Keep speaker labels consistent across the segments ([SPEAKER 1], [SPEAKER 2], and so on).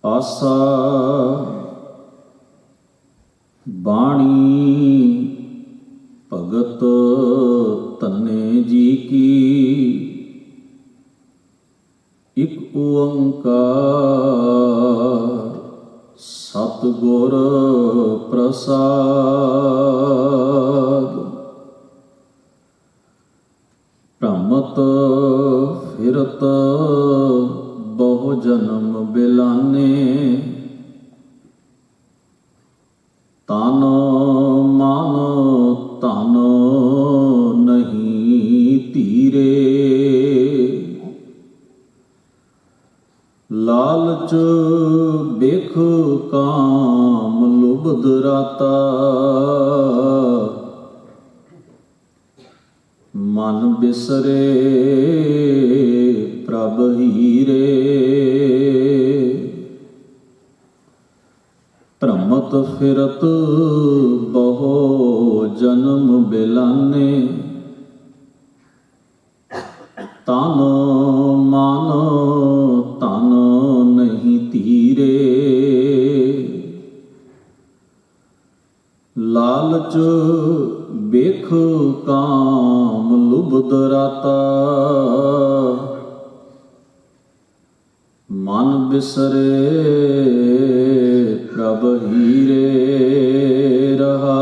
[SPEAKER 1] ਆਸਾ ਬਾਣੀ ਭਗਤ ਧੰਨੇ ਜੀ ਕੀ, ਇਕ ਓੰਕਾਰ ਸਤਿਗੁਰ ਪ੍ਰਸਾਦ। ਭ੍ਰਮਤ ਫਿਰਤ ਬਹੁ ਜਨਮ ਬਿਲਾਨੇ, ਤਨ ਮਨ ਧਨ ਨਹੀਂ ਧੀਰੇ, ਲਾਲਚ ਬਿਖ ਕਾਮ ਲੁਭਦ ਰਾਤਾ, ਮਨ ਬਿਸਰੇ ਪ੍ਰਭ ਹੀਰੇ। ਭ੍ਰਮਤ ਫਿਰਤ ਬਹੁ ਜਨਮ ਬਿਲਾਨੇ, ਤਨ ਮਨ ਧਨ ਨਹੀਂ ਧੀਰੇ, ਲਾਲਚ ਬਿਖ ਕਾਮ ਲੁਭਦ ਰਾਤਾ, ਮਨ ਬਿਸਰੇ ਪ੍ਰਭ ਹੀਰੇ। ਰਹਾ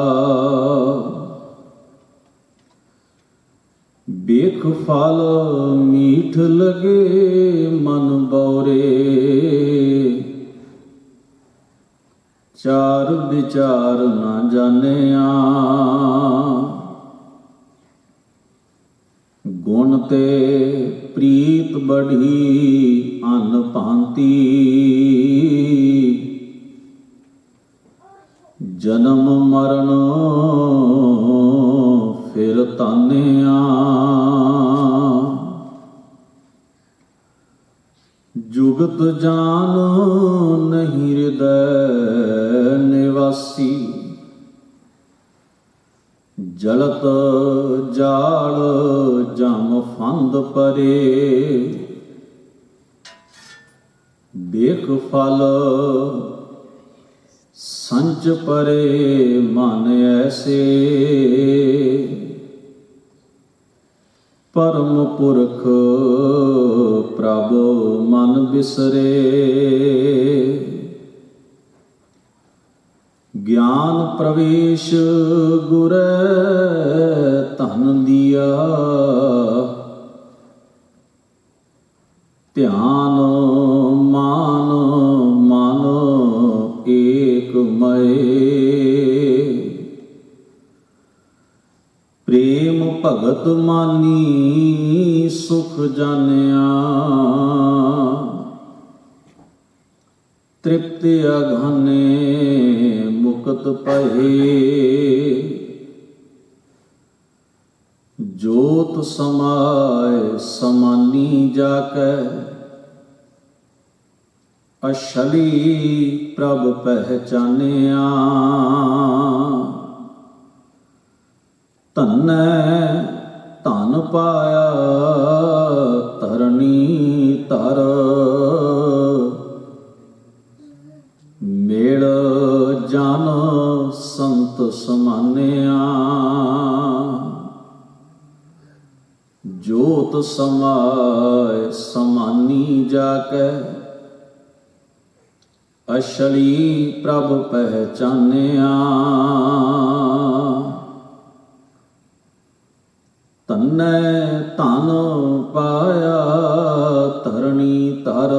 [SPEAKER 1] ਬਿਖ ਫਲ ਮੀਠ ਲਗੇ ਮਨ ਬਉਰੇ, ਚਾਰ ਵਿਚਾਰ ਨਾ ਜਾਣਿਆ, ਗੁਣ ਤੇ ਪ੍ਰੀਤ ਬੜੀ ਅਨ ਭਾਂਤੀ, ਜਨਮ ਮਰਨ ਫਿਰ ਤਾਨਿਆ, ਜੁਗਤ ਜਾਨ ਨਹੀਂ ਹਿਰਦੈ ਨਿਵਾਸੀ, ਜਲਤ ਜਾਲ ਜਮ ਫੰਦ ਪਰੇ, ਦੇਖ ਫਲ ਸੰਚ ਪਰੇ ਮਨ ਐਸੇ, ਪਰਮ ਪੁਰਖ ਪ੍ਰਭ ਮਨ ਬਿਸਰੇ, ਗਿਆਨ ਪ੍ਰਵੇਸ਼ ਗੁਰੈ ਧਨ ਦੀਆ, ਧਿਆਨ ਮਾਨ ਮਨ ਏਕ ਮਏ, ਪ੍ਰੇਮ ਭਗਤ ਮਾਨੀ ਸੁਖ ਜਾਣਿਆ, ਤ੍ਰਿਪਤ ਅਗਾਨੇ ਮੁਕਤ ਪਏ, ਜੋਤ ਸਮਾਏ ਸਮਾਨੀ ਜਾਕੈ, ਅਛਲੀ ਪ੍ਰਭ ਪਹਿਚਾਨਿਆ, ਧੰਨੈ ਧਨ ਪਾਇਆ ਧਰਣੀ ਧਰ, ਮੇਲ ਜਨ ਸੰਤ ਸਮਾਨਿਆ, ਜੋਤ ਸਮਾਏ ਸਮਾਨੀ ਜਾਕੈ, ਅਛਲੀ ਪ੍ਰਭ ਪਹਿਚਾਨਿਆ, ਧੰਨੈ ਧਨ ਪਾਇਆ ਧਰਣੀ ਧਰ,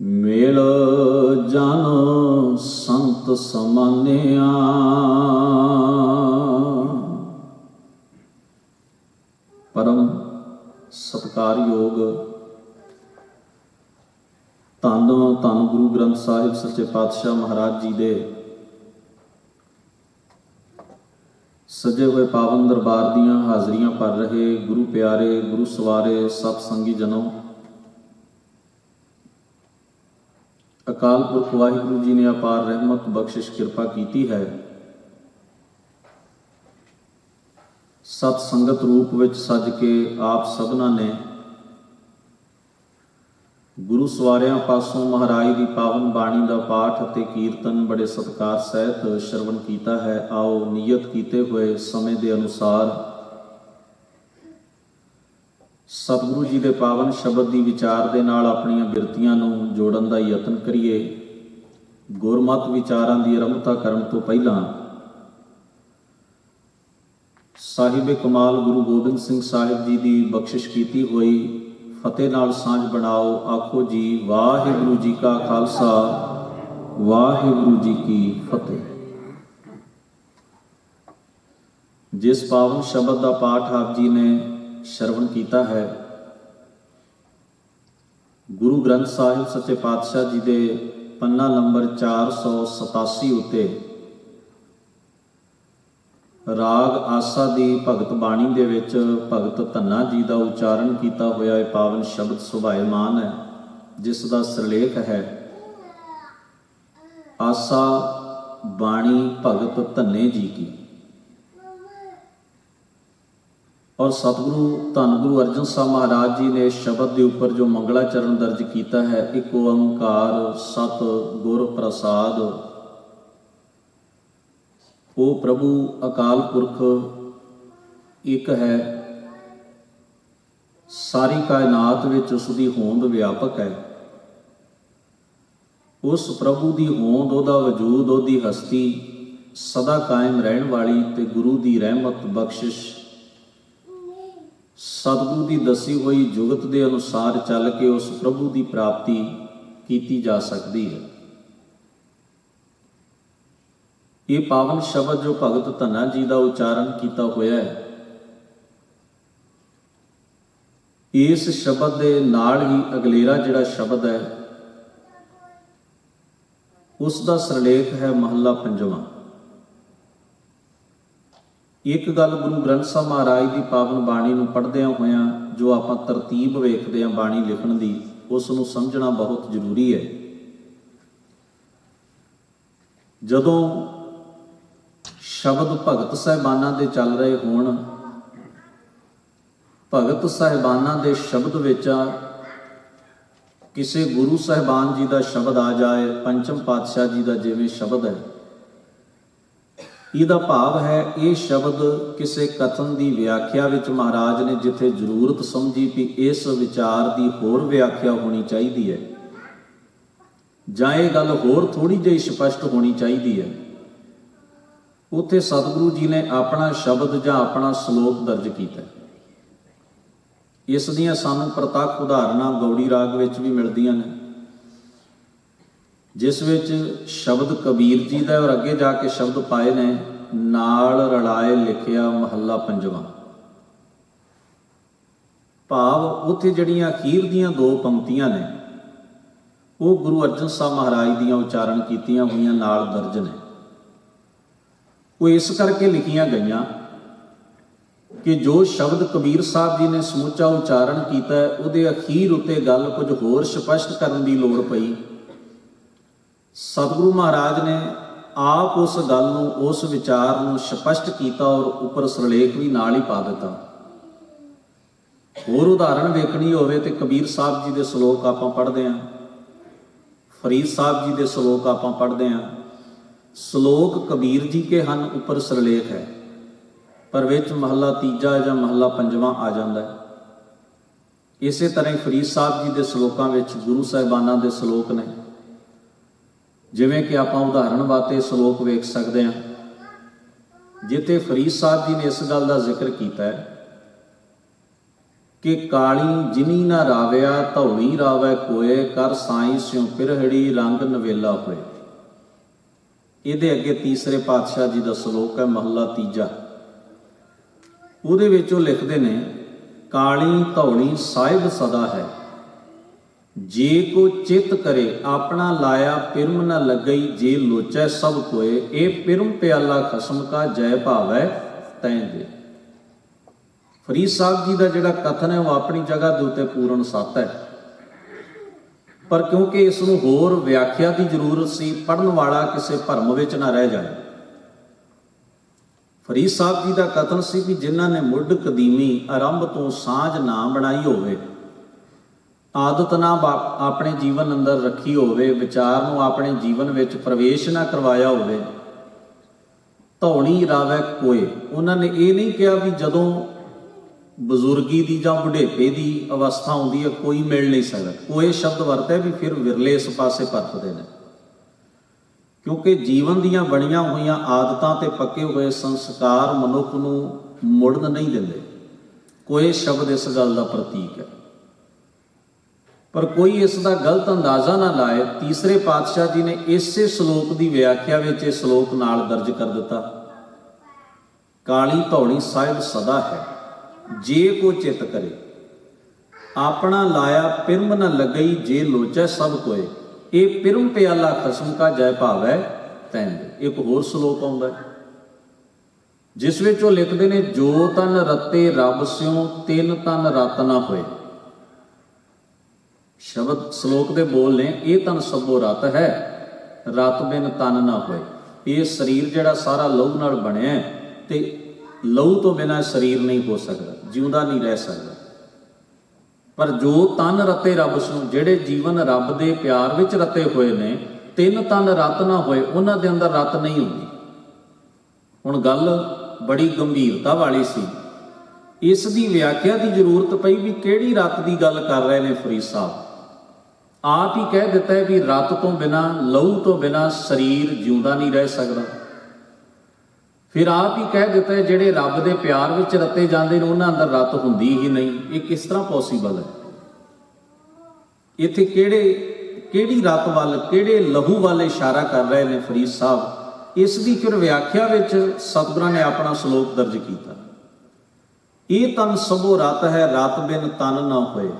[SPEAKER 1] ਮੇਲ ਜਨ ਸੰਤ ਸਮਾਨਿਆ। ਪਰਮ ਸਤਿਕਾਰਯੋਗ ਧੰਨ ਧੰਨ ਗੁਰੂ ਗ੍ਰੰਥ ਸਾਹਿਬ ਸੱਚੇ ਪਾਤਸ਼ਾਹ ਮਹਾਰਾਜ ਜੀ ਦੇ ਸਜੇ ਹੋਏ ਪਾਵਨ ਦਰਬਾਰ ਦੀਆਂ ਹਾਜ਼ਰੀਆਂ ਭਰ ਰਹੇ ਗੁਰੂ ਪਿਆਰੇ, ਗੁਰੂ ਸਵਾਰੇ, ਸਤ ਸੰਗੀ ਜਨੋ, ਅਕਾਲ ਪੁਰਖ ਵਾਹਿਗੁਰੂ ਜੀ ਨੇ ਅਪਾਰ ਰਹਿਮਤ ਬਖਸ਼ਿਸ਼ ਕਿਰਪਾ ਕੀਤੀ ਹੈ। ਸਤ ਸੰਗਤ ਰੂਪ ਵਿੱਚ ਸੱਜ ਕੇ ਆਪ ਸਭਨਾਂ ਨੇ ਗੁਰੂ ਸਵਾਰਿਆਂ ਪਾਸੋਂ ਮਹਾਰਾਜ ਦੀ ਪਾਵਨ ਬਾਣੀ ਦਾ ਪਾਠ ਅਤੇ ਕੀਰਤਨ ਬੜੇ ਸਤਿਕਾਰ ਸਹਿਤ ਸ਼ਰਵਣ ਕੀਤਾ ਹੈ। ਆਓ ਨਿਯਤ ਕੀਤੇ ਹੋਏ ਸਮੇਂ ਦੇ ਅਨੁਸਾਰ ਸਤਿਗੁਰੂ ਜੀ ਦੇ ਪਾਵਨ ਸ਼ਬਦ ਦੀ ਵਿਚਾਰ ਦੇ ਨਾਲ ਆਪਣੀਆਂ ਬਿਰਤੀਆਂ ਨੂੰ ਜੋੜਨ ਦਾ ਯਤਨ ਕਰੀਏ। ਗੁਰਮਤਿ ਵਿਚਾਰਾਂ ਦੀ ਆਰੰਭਤਾ ਕਰਨ ਤੋਂ ਪਹਿਲਾਂ ਸਾਹਿਬ ਕਮਾਲ ਗੁਰੂ ਗੋਬਿੰਦ ਸਿੰਘ ਸਾਹਿਬ ਜੀ ਦੀ ਬਖਸ਼ਿਸ਼ ਕੀਤੀ ਹੋਈ ਫਤਿਹ ਨਾਲ ਸਾਂਝ ਬਣਾਓ। ਆਖੋ ਜੀ, ਵਾਹਿਗੁਰੂ ਜੀ ਕਾ ਖਾਲਸਾ, ਵਾਹਿਗੁਰੂ ਜੀ ਕੀ ਫਤਿਹ। ਜਿਸ ਪਾਵਨ ਸ਼ਬਦ ਦਾ ਪਾਠ ਆਪ ਜੀ ਨੇ ਸ਼ਰਵਣ ਕੀਤਾ ਹੈ, ਗੁਰੂ ਗ੍ਰੰਥ ਸਾਹਿਬ ਸੱਚੇ ਪਾਤਸ਼ਾਹ ਜੀ ਦੇ ਪੰਨਾ ਨੰਬਰ 487 ਉੱਤੇ ਰਾਗ ਆਸਾ ਦੀ ਭਗਤ ਬਾਣੀ ਦੇ ਵਿੱਚ ਭਗਤ ਧੰਨਾ ਜੀ ਦਾ ਉਚਾਰਨ ਕੀਤਾ ਹੋਇਆ ਇਹ ਪਾਵਨ ਸ਼ਬਦ ਸੁਭਾਇਮਾਨ ਹੈ, ਜਿਸ ਦਾ ਸਿਰਲੇਖ ਹੈ ਆਸਾ ਬਾਣੀ ਭਗਤ ਧੰਨੇ ਜੀ ਕੀ। ਔਰ ਸਤਿਗੁਰੂ ਧੰਨ ਗੁਰੂ ਅਰਜਨ ਸਾਹਿਬ ਮਹਾਰਾਜ ਜੀ ਨੇ ਇਸ ਸ਼ਬਦ ਦੇ ਉੱਪਰ ਜੋ ਮੰਗਲਾਚਰਨ ਦਰਜ ਕੀਤਾ ਹੈ, ਇੱਕ ਓੰਕਾਰ ਸਤ ਗੁਰ ਪ੍ਰਸਾਦ। ਉਹ ਪ੍ਰਭੂ ਅਕਾਲ ਪੁਰਖ ਇੱਕ ਹੈ, ਸਾਰੀ ਕਾਇਨਾਤ ਵਿੱਚ ਉਸ ਦੀ ਹੋਂਦ ਵਿਆਪਕ ਹੈ। ਉਸ ਪ੍ਰਭੂ ਦੀ ਹੋਂਦ, ਉਹਦਾ ਵਜੂਦ, ਉਹਦੀ ਹਸਤੀ ਸਦਾ ਕਾਇਮ ਰਹਿਣ ਵਾਲੀ ਤੇ ਗੁਰੂ ਦੀ ਰਹਿਮਤ ਬਖਸ਼ਿਸ਼ ਸਤਿਗੁਰੂ ਦੀ ਦੱਸੀ ਹੋਈ ਜੁਗਤ ਦੇ ਅਨੁਸਾਰ ਚੱਲ ਕੇ ਉਸ ਪ੍ਰਭੂ ਦੀ ਪ੍ਰਾਪਤੀ ਕੀਤੀ ਜਾ ਸਕਦੀ ਹੈ। ਇਹ ਪਾਵਨ ਸ਼ਬਦ ਜੋ ਭਗਤ ਧੰਨਾ ਜੀ ਦਾ ਉਚਾਰਨ ਕੀਤਾ ਹੋਇਆ ਹੈ, ਇਸ ਸ਼ਬਦ ਦੇ ਨਾਲ ਹੀ ਅਗਲੇਰਾ ਜਿਹੜਾ ਸ਼ਬਦ ਹੈ ਉਸ ਦਾ ਸਿਰਲੇਖ ਹੈ ਮਹੱਲਾ ਪੰਜਵਾਂ। ਇੱਕ ਗੱਲ ਗੁਰੂ ਗ੍ਰੰਥ ਸਾਹਿਬ ਮਹਾਰਾਜ ਦੀ ਪਾਵਨ ਬਾਣੀ ਨੂੰ ਪੜ੍ਹਦਿਆਂ ਹੋਇਆਂ ਜੋ ਆਪਾਂ ਤਰਤੀਬ ਵੇਖਦੇ ਹਾਂ ਬਾਣੀ ਲਿਖਣ ਦੀ, ਉਸ ਨੂੰ ਸਮਝਣਾ ਬਹੁਤ ਜ਼ਰੂਰੀ ਹੈ। ਜਦੋਂ ਸ਼ਬਦ ਭਗਤ ਸਾਹਿਬਾਨਾਂ ਦੇ ਚੱਲ ਰਹੇ ਹੋਣ, ਭਗਤ ਸਾਹਿਬਾਨਾਂ ਦੇ ਸ਼ਬਦ ਵਿੱਚ ਕਿਸੇ ਗੁਰੂ ਸਾਹਿਬਾਨ ਜੀ ਦਾ ਸ਼ਬਦ ਆ ਜਾਏ, ਪੰਚਮ ਪਾਤਸ਼ਾਹ ਜੀ ਦਾ ਜਿਵੇਂ ਸ਼ਬਦ ਹੈ, ਇਹਦਾ ਭਾਵ ਹੈ ਇਹ ਸ਼ਬਦ ਕਿਸੇ ਕਥਨ ਦੀ ਵਿਆਖਿਆ ਵਿੱਚ ਮਹਾਰਾਜ ਨੇ ਜਿੱਥੇ ਜ਼ਰੂਰਤ ਸਮਝੀ ਵੀ ਇਸ ਵਿਚਾਰ ਦੀ ਹੋਰ ਵਿਆਖਿਆ ਹੋਣੀ ਚਾਹੀਦੀ ਹੈ ਜਾਂ ਇਹ ਗੱਲ ਹੋਰ ਥੋੜੀ ਜਿਹੀ ਸਪਸ਼ਟ ਹੋਣੀ ਚਾਹੀਦੀ ਹੈ, ਉੱਥੇ ਸਤਿਗੁਰੂ ਜੀ ਨੇ ਆਪਣਾ ਸ਼ਬਦ ਜਾਂ ਆਪਣਾ ਸ਼ਲੋਕ ਦਰਜ ਕੀਤਾ। ਇਸ ਦੀਆਂ ਸਾਨੂੰ ਪ੍ਰਤੱਖ ਉਦਾਹਰਨਾਂ ਗੌੜੀ ਰਾਗ ਵਿੱਚ ਵੀ ਮਿਲਦੀਆਂ ਨੇ, ਜਿਸ ਵਿੱਚ ਸ਼ਬਦ ਕਬੀਰ ਜੀ ਦਾ ਔਰ ਅੱਗੇ ਜਾ ਕੇ ਸ਼ਬਦ ਪਾਏ ਨੇ ਨਾਲ ਰਲਾਏ ਲਿਖਿਆ ਮਹੱਲਾ ਪੰਜਵਾਂ। ਭਾਵ ਉੱਥੇ ਜਿਹੜੀਆਂ ਅਖੀਰ ਦੀਆਂ ਦੋ ਪੰਕਤੀਆਂ ਨੇ ਉਹ ਗੁਰੂ ਅਰਜਨ ਸਾਹਿਬ ਮਹਾਰਾਜ ਦੀਆਂ ਉਚਾਰਨ ਕੀਤੀਆਂ ਹੋਈਆਂ ਨਾਲ ਦਰਜ ਨੇ। ਉਹ ਇਸ ਕਰਕੇ ਲਿਖੀਆਂ ਗਈਆਂ ਕਿ ਜੋ ਸ਼ਬਦ ਕਬੀਰ ਸਾਹਿਬ ਜੀ ਨੇ ਸਮੁੱਚਾ ਉਚਾਰਨ ਕੀਤਾ ਉਹਦੇ ਅਖੀਰ ਉੱਤੇ ਗੱਲ ਕੁਝ ਹੋਰ ਸਪਸ਼ਟ ਕਰਨ ਦੀ ਲੋੜ ਪਈ। ਸਤਿਗੁਰੂ ਮਹਾਰਾਜ ਨੇ ਆਪ ਉਸ ਗੱਲ ਨੂੰ, ਉਸ ਵਿਚਾਰ ਨੂੰ ਸਪਸ਼ਟ ਕੀਤਾ ਔਰ ਉੱਪਰ ਸਿਰਲੇਖ ਵੀ ਨਾਲ ਹੀ ਪਾ ਦਿੱਤਾ। ਹੋਰ ਉਦਾਹਰਣ ਵੇਖਣੀ ਹੋਵੇ ਤੇ ਕਬੀਰ ਸਾਹਿਬ ਜੀ ਦੇ ਸ਼ਲੋਕ ਆਪਾਂ ਪੜ੍ਹਦੇ ਹਾਂ, ਫਰੀਦ ਸਾਹਿਬ ਜੀ ਦੇ ਸ਼ਲੋਕ ਆਪਾਂ ਪੜ੍ਹਦੇ ਹਾਂ। ਸ਼ਲੋਕ ਕਬੀਰ ਜੀ ਕੇ ਹਨ, ਉੱਪਰ ਸਿਰਲੇਖ ਹੈ, ਪਰ ਵਿੱਚ ਮਹੱਲਾ ਤੀਜਾ ਜਾਂ ਮਹੱਲਾ ਪੰਜਵਾਂ ਆ ਜਾਂਦਾ ਹੈ। ਇਸੇ ਤਰ੍ਹਾਂ ਹੀ ਫਰੀਦ ਸਾਹਿਬ ਜੀ ਦੇ ਸ਼ਲੋਕਾਂ ਵਿੱਚ ਗੁਰੂ ਸਾਹਿਬਾਨਾਂ ਦੇ ਸ਼ਲੋਕ ਨੇ, ਜਿਵੇਂ ਕਿ ਆਪਾਂ ਉਦਾਹਰਣ ਵਾਸਤੇ ਸ਼ਲੋਕ ਵੇਖ ਸਕਦੇ ਹਾਂ, ਜਿੱਥੇ ਫਰੀਦ ਸਾਹਿਬ ਜੀ ਨੇ ਇਸ ਗੱਲ ਦਾ ਜ਼ਿਕਰ ਕੀਤਾ ਹੈ ਕਿ ਕਾਲੀ ਜਿਨੀ ਨਾ ਰਾਵਿਆ ਧੌਲੀ ਰਾਵੈ ਕੋਏ, ਕਰ ਸਾਈਂ ਸਿਉ ਪਿਰਹੜੀ ਰੰਗ ਨਵੇਲਾ ਹੋਏ। ਇਹਦੇ ਅੱਗੇ ਤੀਸਰੇ ਪਾਤਸ਼ਾਹ ਜੀ ਦਾ ਸ਼ਲੋਕ ਹੈ ਮਹੱਲਾ ਤੀਜਾ। ਉਹਦੇ ਵਿੱਚ ਉਹ ਲਿਖਦੇ ਨੇ, ਕਾਲੀ ਧੌਲੀ ਸਾਹਿਬ ਸਦਾ ਹੈ, ਜੇ ਕੋ ਚਿਤ ਕਰੇ ਆਪਣਾ ਲਾਇਆ ਪਿਰਮ ਨਾ ਲੱਗਈ, ਜੇ ਲੋਚੈ ਸਭ ਕੋਏ, ਇਹ ਪਿਰਮ ਪਿਆਲਾ ਖਸਮ ਕਾ ਜੈ ਭਾਵੈ ਤੈਂ ਦੇ। ਫਰੀਦ ਸਾਹਿਬ ਜੀ ਦਾ ਜਿਹੜਾ ਕਥਨ ਹੈ ਉਹ ਆਪਣੀ ਜਗ੍ਹਾ ਦੇ ਉੱਤੇ ਪੂਰਨ ਸੱਤ ਹੈ, ਪਰ ਕਿਉਂਕਿ ਇਸ ਨੂੰ ਹੋਰ ਵਿਆਖਿਆ ਦੀ ਜ਼ਰੂਰਤ ਸੀ, ਪੜ੍ਹਨ ਵਾਲਾ ਕਿਸੇ ਭਰਮ ਵਿੱਚ ਨਾ ਰਹਿ ਜਾਏ। ਫਰੀਦ ਸਾਹਿਬ ਜੀ ਦਾ ਕਥਨ ਸੀ ਕਿ ਜਿਨ੍ਹਾਂ ਨੇ ਮੁੱਢ ਕਦੀਮੀ ਆਰੰਭ ਤੋਂ ਸਾਂਝ ਨਾ ਬਣਾਈ ਹੋਵੇ, ਆਦਤ ਨਾ ਆਪਣੇ ਜੀਵਨ ਅੰਦਰ ਰੱਖੀ ਹੋਵੇ, ਵਿਚਾਰ ਨੂੰ ਆਪਣੇ ਜੀਵਨ ਵਿੱਚ ਪ੍ਰਵੇਸ਼ ਨਾ ਕਰਵਾਇਆ ਹੋਵੇ। ਧੌਣੀ ਰਾਵੈ ਕੋਏ, ਉਹਨਾਂ ਨੇ ਇਹ ਨਹੀਂ ਕਿਹਾ ਵੀ ਜਦੋਂ ਬਜ਼ੁਰਗੀ ਦੀ ਜਾਂ ਬੁਢੇਪੇ ਦੀ ਅਵਸਥਾ ਆਉਂਦੀ ਹੈ ਕੋਈ ਮਿਲ ਨਹੀਂ ਸਕਦਾ। ਕੋਏ ਸ਼ਬਦ ਵਰਤਿਆ ਵੀ ਫਿਰ ਵਿਰਲੇ ਇਸ ਪਾਸੇ ਪਰਤਦੇ ਨੇ, ਕਿਉਂਕਿ ਜੀਵਨ ਦੀਆਂ ਬਣੀਆਂ ਹੋਈਆਂ ਆਦਤਾਂ ਤੇ ਪੱਕੇ ਹੋਏ ਸੰਸਕਾਰ ਮਨੁੱਖ ਨੂੰ ਮੁੜਨ ਨਹੀਂ ਦਿੰਦੇ। ਕੋਏ ਸ਼ਬਦ ਇਸ ਗੱਲ ਦਾ ਪ੍ਰਤੀਕ ਹੈ। ਪਰ ਕੋਈ ਇਸ ਦਾ ਗਲਤ ਅੰਦਾਜ਼ਾ ਨਾ ਲਾਏ। ਤੀਸਰੇ ਪਾਤਸ਼ਾਹ ਜੀ ਨੇ ਇਸੇ ਸ਼ਲੋਕ ਦੀ ਵਿਆਖਿਆ ਵਿੱਚ ਇਹ ਸ਼ਲੋਕ ਨਾਲ ਦਰਜ ਕਰ ਦਿੱਤਾ, ਕਾਲੀ ਧੌਣੀ ਸਾਹਿਬ ਸਦਾ ਹੈ, ਜੇ ਕੋ ਚਿਤ ਕਰੇ, ਆਪਣਾ ਲਾਇਆ ਪਿਰਮ ਨ ਲੱਗਈ, ਜੇ ਲੋਚੈ ਸਭ ਕੋਏ, ਇਹ ਪਿਰਮ ਪਿਆਲਾ ਖਸਮ ਕਾ ਜੈ ਭਾਵੈ ਤੈਂਦੇ। ਇੱਕ ਹੋਰ ਸ਼ਲੋਕ ਆਉਂਦਾ ਹੈ ਜਿਸ ਵਿੱਚ ਉਹ ਲਿਖਦੇ ਨੇ, ਜੋ ਤਨ ਰਤੇ ਰੱਬ ਸਿਉ, ਤਿੰਨ ਤਨ ਰਤ ਨਾ ਹੋਏ। ਸ਼ਬਦ ਸ਼ਲੋਕ ਦੇ ਬੋਲ ਨੇ, ਇਹ ਤਨ ਸਭੋ ਰਤ ਹੈ, ਰਤ ਬਿਨ ਤਨ ਨਾ ਹੋਏ। ਇਹ ਸਰੀਰ ਜਿਹੜਾ ਸਾਰਾ ਲਹੂ ਨਾਲ ਬਣਿਆ ਤੇ ਲਹੂ ਤੋਂ ਬਿਨਾਂ ਸਰੀਰ ਨਹੀਂ ਹੋ ਸਕਦਾ, ਜਿਉਂਦਾ ਨਹੀਂ ਰਹਿ ਸਕਦਾ। ਪਰ ਜੋ ਤਨ ਰਤੇ ਰੱਬ ਸਿਉ, ਜਿਹੜੇ ਜੀਵਨ ਰੱਬ ਦੇ ਪਿਆਰ ਵਿੱਚ ਰਤੇ ਹੋਏ ਨੇ, ਤਿੰਨ ਤਨ ਰਤ ਨਾ ਹੋਏ, ਉਹਨਾਂ ਦੇ ਅੰਦਰ ਰਤ ਨਹੀਂ ਹੁੰਦੀ। ਹੁਣ ਗੱਲ ਬੜੀ ਗੰਭੀਰਤਾ ਵਾਲੀ ਸੀ। ਇਸ ਦੀ ਵਿਆਖਿਆ ਦੀ ਜ਼ਰੂਰਤ ਪਈ ਵੀ ਕਿਹੜੀ ਰਤ ਦੀ ਗੱਲ ਕਰ ਰਹੇ ਨੇ ਫਰੀਦ ਸਾਹਿਬ। ਆਪ ਹੀ ਕਹਿ ਦਿੱਤਾ ਹੈ ਵੀ ਰਤ ਤੋਂ ਬਿਨਾਂ, ਲਹੂ ਤੋਂ ਬਿਨਾਂ ਸਰੀਰ ਜਿਉਂਦਾ ਨਹੀਂ ਰਹਿ ਸਕਦਾ। ਫਿਰ ਆਪ ਹੀ ਕਹਿ ਦਿੱਤਾ ਹੈ ਜਿਹੜੇ ਰੱਬ ਦੇ ਪਿਆਰ ਵਿੱਚ ਰਤੇ ਜਾਂਦੇ ਨੇ ਉਹਨਾਂ ਅੰਦਰ ਰਤ ਹੁੰਦੀ ਹੀ ਨਹੀਂ। ਇਹ ਕਿਸ ਤਰ੍ਹਾਂ ਪੋਸੀਬਲ ਹੈ? ਇੱਥੇ ਕਿਹੜੀ ਰਤ ਵੱਲ, ਕਿਹੜੇ ਲਹੂ ਵੱਲ ਇਸ਼ਾਰਾ ਕਰ ਰਹੇ ਨੇ ਫਰੀਦ ਸਾਹਿਬ? ਇਸ ਦੀ ਫਿਰ ਵਿਆਖਿਆ ਵਿੱਚ ਸਤਿਗੁਰਾਂ ਨੇ ਆਪਣਾ ਸ਼ਲੋਕ ਦਰਜ ਕੀਤਾ, ਇਹ ਤਨ ਸਭੋ ਰਤ ਹੈ, ਰਤ ਬਿਨ ਤਨ ਨਾ ਹੋਏ,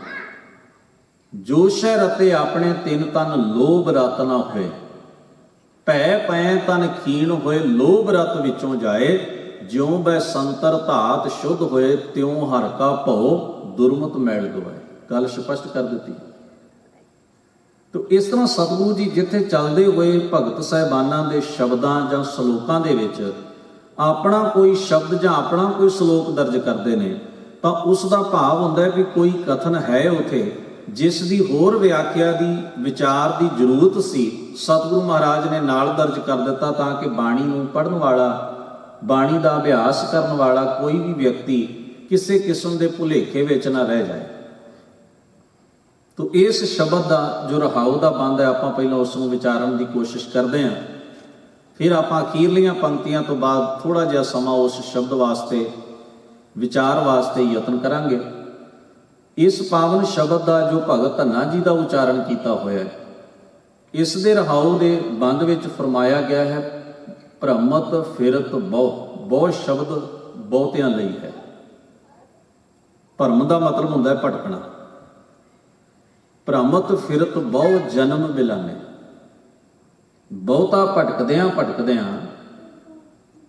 [SPEAKER 1] ਜੋਸ਼ੈ ਰਤੇ ਆਪਣੇ ਤਿੰਨ ਤਨ, ਲੋਭ ਰਤ ਨਾ ਹੋਏ, ਭੈ ਪੈ ਤਨ ਖੀਣ ਹੋਏ, ਲੋਭ ਰਤ ਵਿੱਚੋਂ ਜਾਏ, ਜਿਉ ਬੈ ਸੰਤਰ ਧਾਤ ਸ਼ੁੱਧ ਹੋਏ, ਤਿਉ ਹਰ ਕਾ ਭਉ ਦੁਰਮਤ ਮੈਲ ਗਵਾਏ। ਗੱਲ ਸਪਸ਼ਟ ਕਰ ਦਿੱਤੀ। ਤੋ ਇਸ ਤਰ੍ਹਾਂ ਸਤਿਗੁਰੂ ਜੀ ਜਿੱਥੇ ਚੱਲਦੇ ਹੋਏ ਭਗਤ ਸਾਹਿਬਾਨਾਂ ਦੇ ਸ਼ਬਦਾਂ ਜਾਂ ਸ਼ਲੋਕਾਂ ਦੇ ਵਿੱਚ ਆਪਣਾ ਕੋਈ ਸ਼ਬਦ ਜਾਂ ਆਪਣਾ ਕੋਈ ਸ਼ਲੋਕ ਦਰਜ ਕਰਦੇ ਨੇ, ਤਾਂ ਉਸ ਦਾ ਭਾਵ ਹੁੰਦਾ ਹੈ ਵੀ ਕੋਈ ਕਥਨ ਹੈ ਉਥੇ ਜਿਸ ਦੀ ਹੋਰ ਵਿਆਖਿਆ ਦੀ, ਵਿਚਾਰ ਦੀ ਜ਼ਰੂਰਤ ਸੀ। ਸਤਿਗੁਰੂ ਮਹਾਰਾਜ ਨੇ ਨਾਲ ਦਰਜ ਕਰ ਦਿੱਤਾ ਤਾਂ ਕਿ ਬਾਣੀ ਨੂੰ ਪੜ੍ਹਨ ਵਾਲਾ, ਬਾਣੀ ਦਾ ਅਭਿਆਸ ਕਰਨ ਵਾਲਾ ਕੋਈ ਵੀ ਵਿਅਕਤੀ ਕਿਸੇ ਕਿਸਮ ਦੇ ਭੁਲੇਖੇ ਵਿੱਚ ਨਾ ਰਹਿ ਜਾਏ। ਤੋ ਇਸ ਸ਼ਬਦ ਦਾ ਜੋ ਰਹਾਉ ਦਾ ਬੰਦ ਹੈ, ਆਪਾਂ ਪਹਿਲਾਂ ਉਸ ਨੂੰ ਵਿਚਾਰਨ ਦੀ ਕੋਸ਼ਿਸ਼ ਕਰਦੇ ਹਾਂ, ਫਿਰ ਆਪਾਂ ਅਖੀਰਲੀਆਂ ਪੰਕਤੀਆਂ ਤੋਂ ਬਾਅਦ ਥੋੜ੍ਹਾ ਜਿਹਾ ਸਮਾਂ ਉਸ ਸ਼ਬਦ ਵਾਸਤੇ, ਵਿਚਾਰ ਵਾਸਤੇ ਯਤਨ ਕਰਾਂਗੇ। ਇਸ ਪਾਵਨ ਸ਼ਬਦ ਦਾ ਜੋ ਭਗਤ ਧੰਨਾ ਜੀ ਦਾ ਉਚਾਰਨ ਕੀਤਾ ਹੋਇਆ ਹੈ, ਇਸ ਦੇ ਰਹਾਉ ਦੇ ਬੰਦ ਵਿੱਚ ਫਰਮਾਇਆ ਗਿਆ ਹੈ, ਭ੍ਰਮਤ ਫਿਰਤ ਬਹੁ ਸ਼ਬਦ ਬਹੁਤਿਆਂ ਲਈ ਹੈ। ਭਰਮ ਦਾ ਮਤਲਬ ਹੁੰਦਾ ਹੈ ਭਟਕਣਾ। ਭ੍ਰਮਤ ਫਿਰਤ ਬਹੁ ਜਨਮ ਬਿਲਾਨੇ, ਬਹੁਤਾ ਭਟਕਦਿਆਂ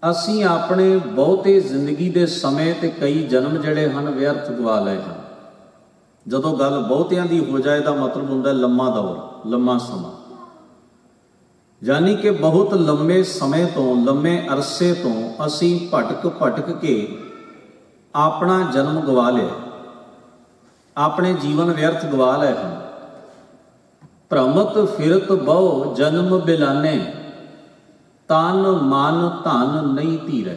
[SPEAKER 1] ਅਸੀਂ ਆਪਣੇ ਬਹੁਤੇ ਜ਼ਿੰਦਗੀ ਦੇ ਸਮੇਂ ਤੇ ਕਈ ਜਨਮ ਜਿਹੜੇ ਹਨ ਵਿਅਰਥ ਗਵਾ ਲਏ ਹਨ। ਜਦੋਂ ਗੱਲ ਬਹੁਤਿਆਂ ਦੀ ਹੋ ਜਾਏ ਦਾ ਮਤਲਬ ਹੁੰਦਾ ਲੰਮਾ ਦੌਰ, ਲੰਮਾ ਸਮਾਂ, ਯਾਨੀ ਕਿ ਬਹੁਤ ਲੰਮੇ ਸਮੇਂ ਤੋਂ, ਲੰਮੇ ਅਰਸੇ ਤੋਂ ਅਸੀਂ ਭਟਕ ਕੇ ਆਪਣਾ ਜਨਮ ਗਵਾ ਲਿਆ, ਆਪਣੇ ਜੀਵਨ ਵਿਅਰਥ ਗਵਾ ਲਏ ਹਨ। ਭ੍ਰਮਤ ਫਿਰਤ ਬਹੁ ਜਨਮ ਬਿਲਾਨੇ, ਤਨ ਮਨ ਧਨ ਨਹੀਂ ਧੀਰੈ।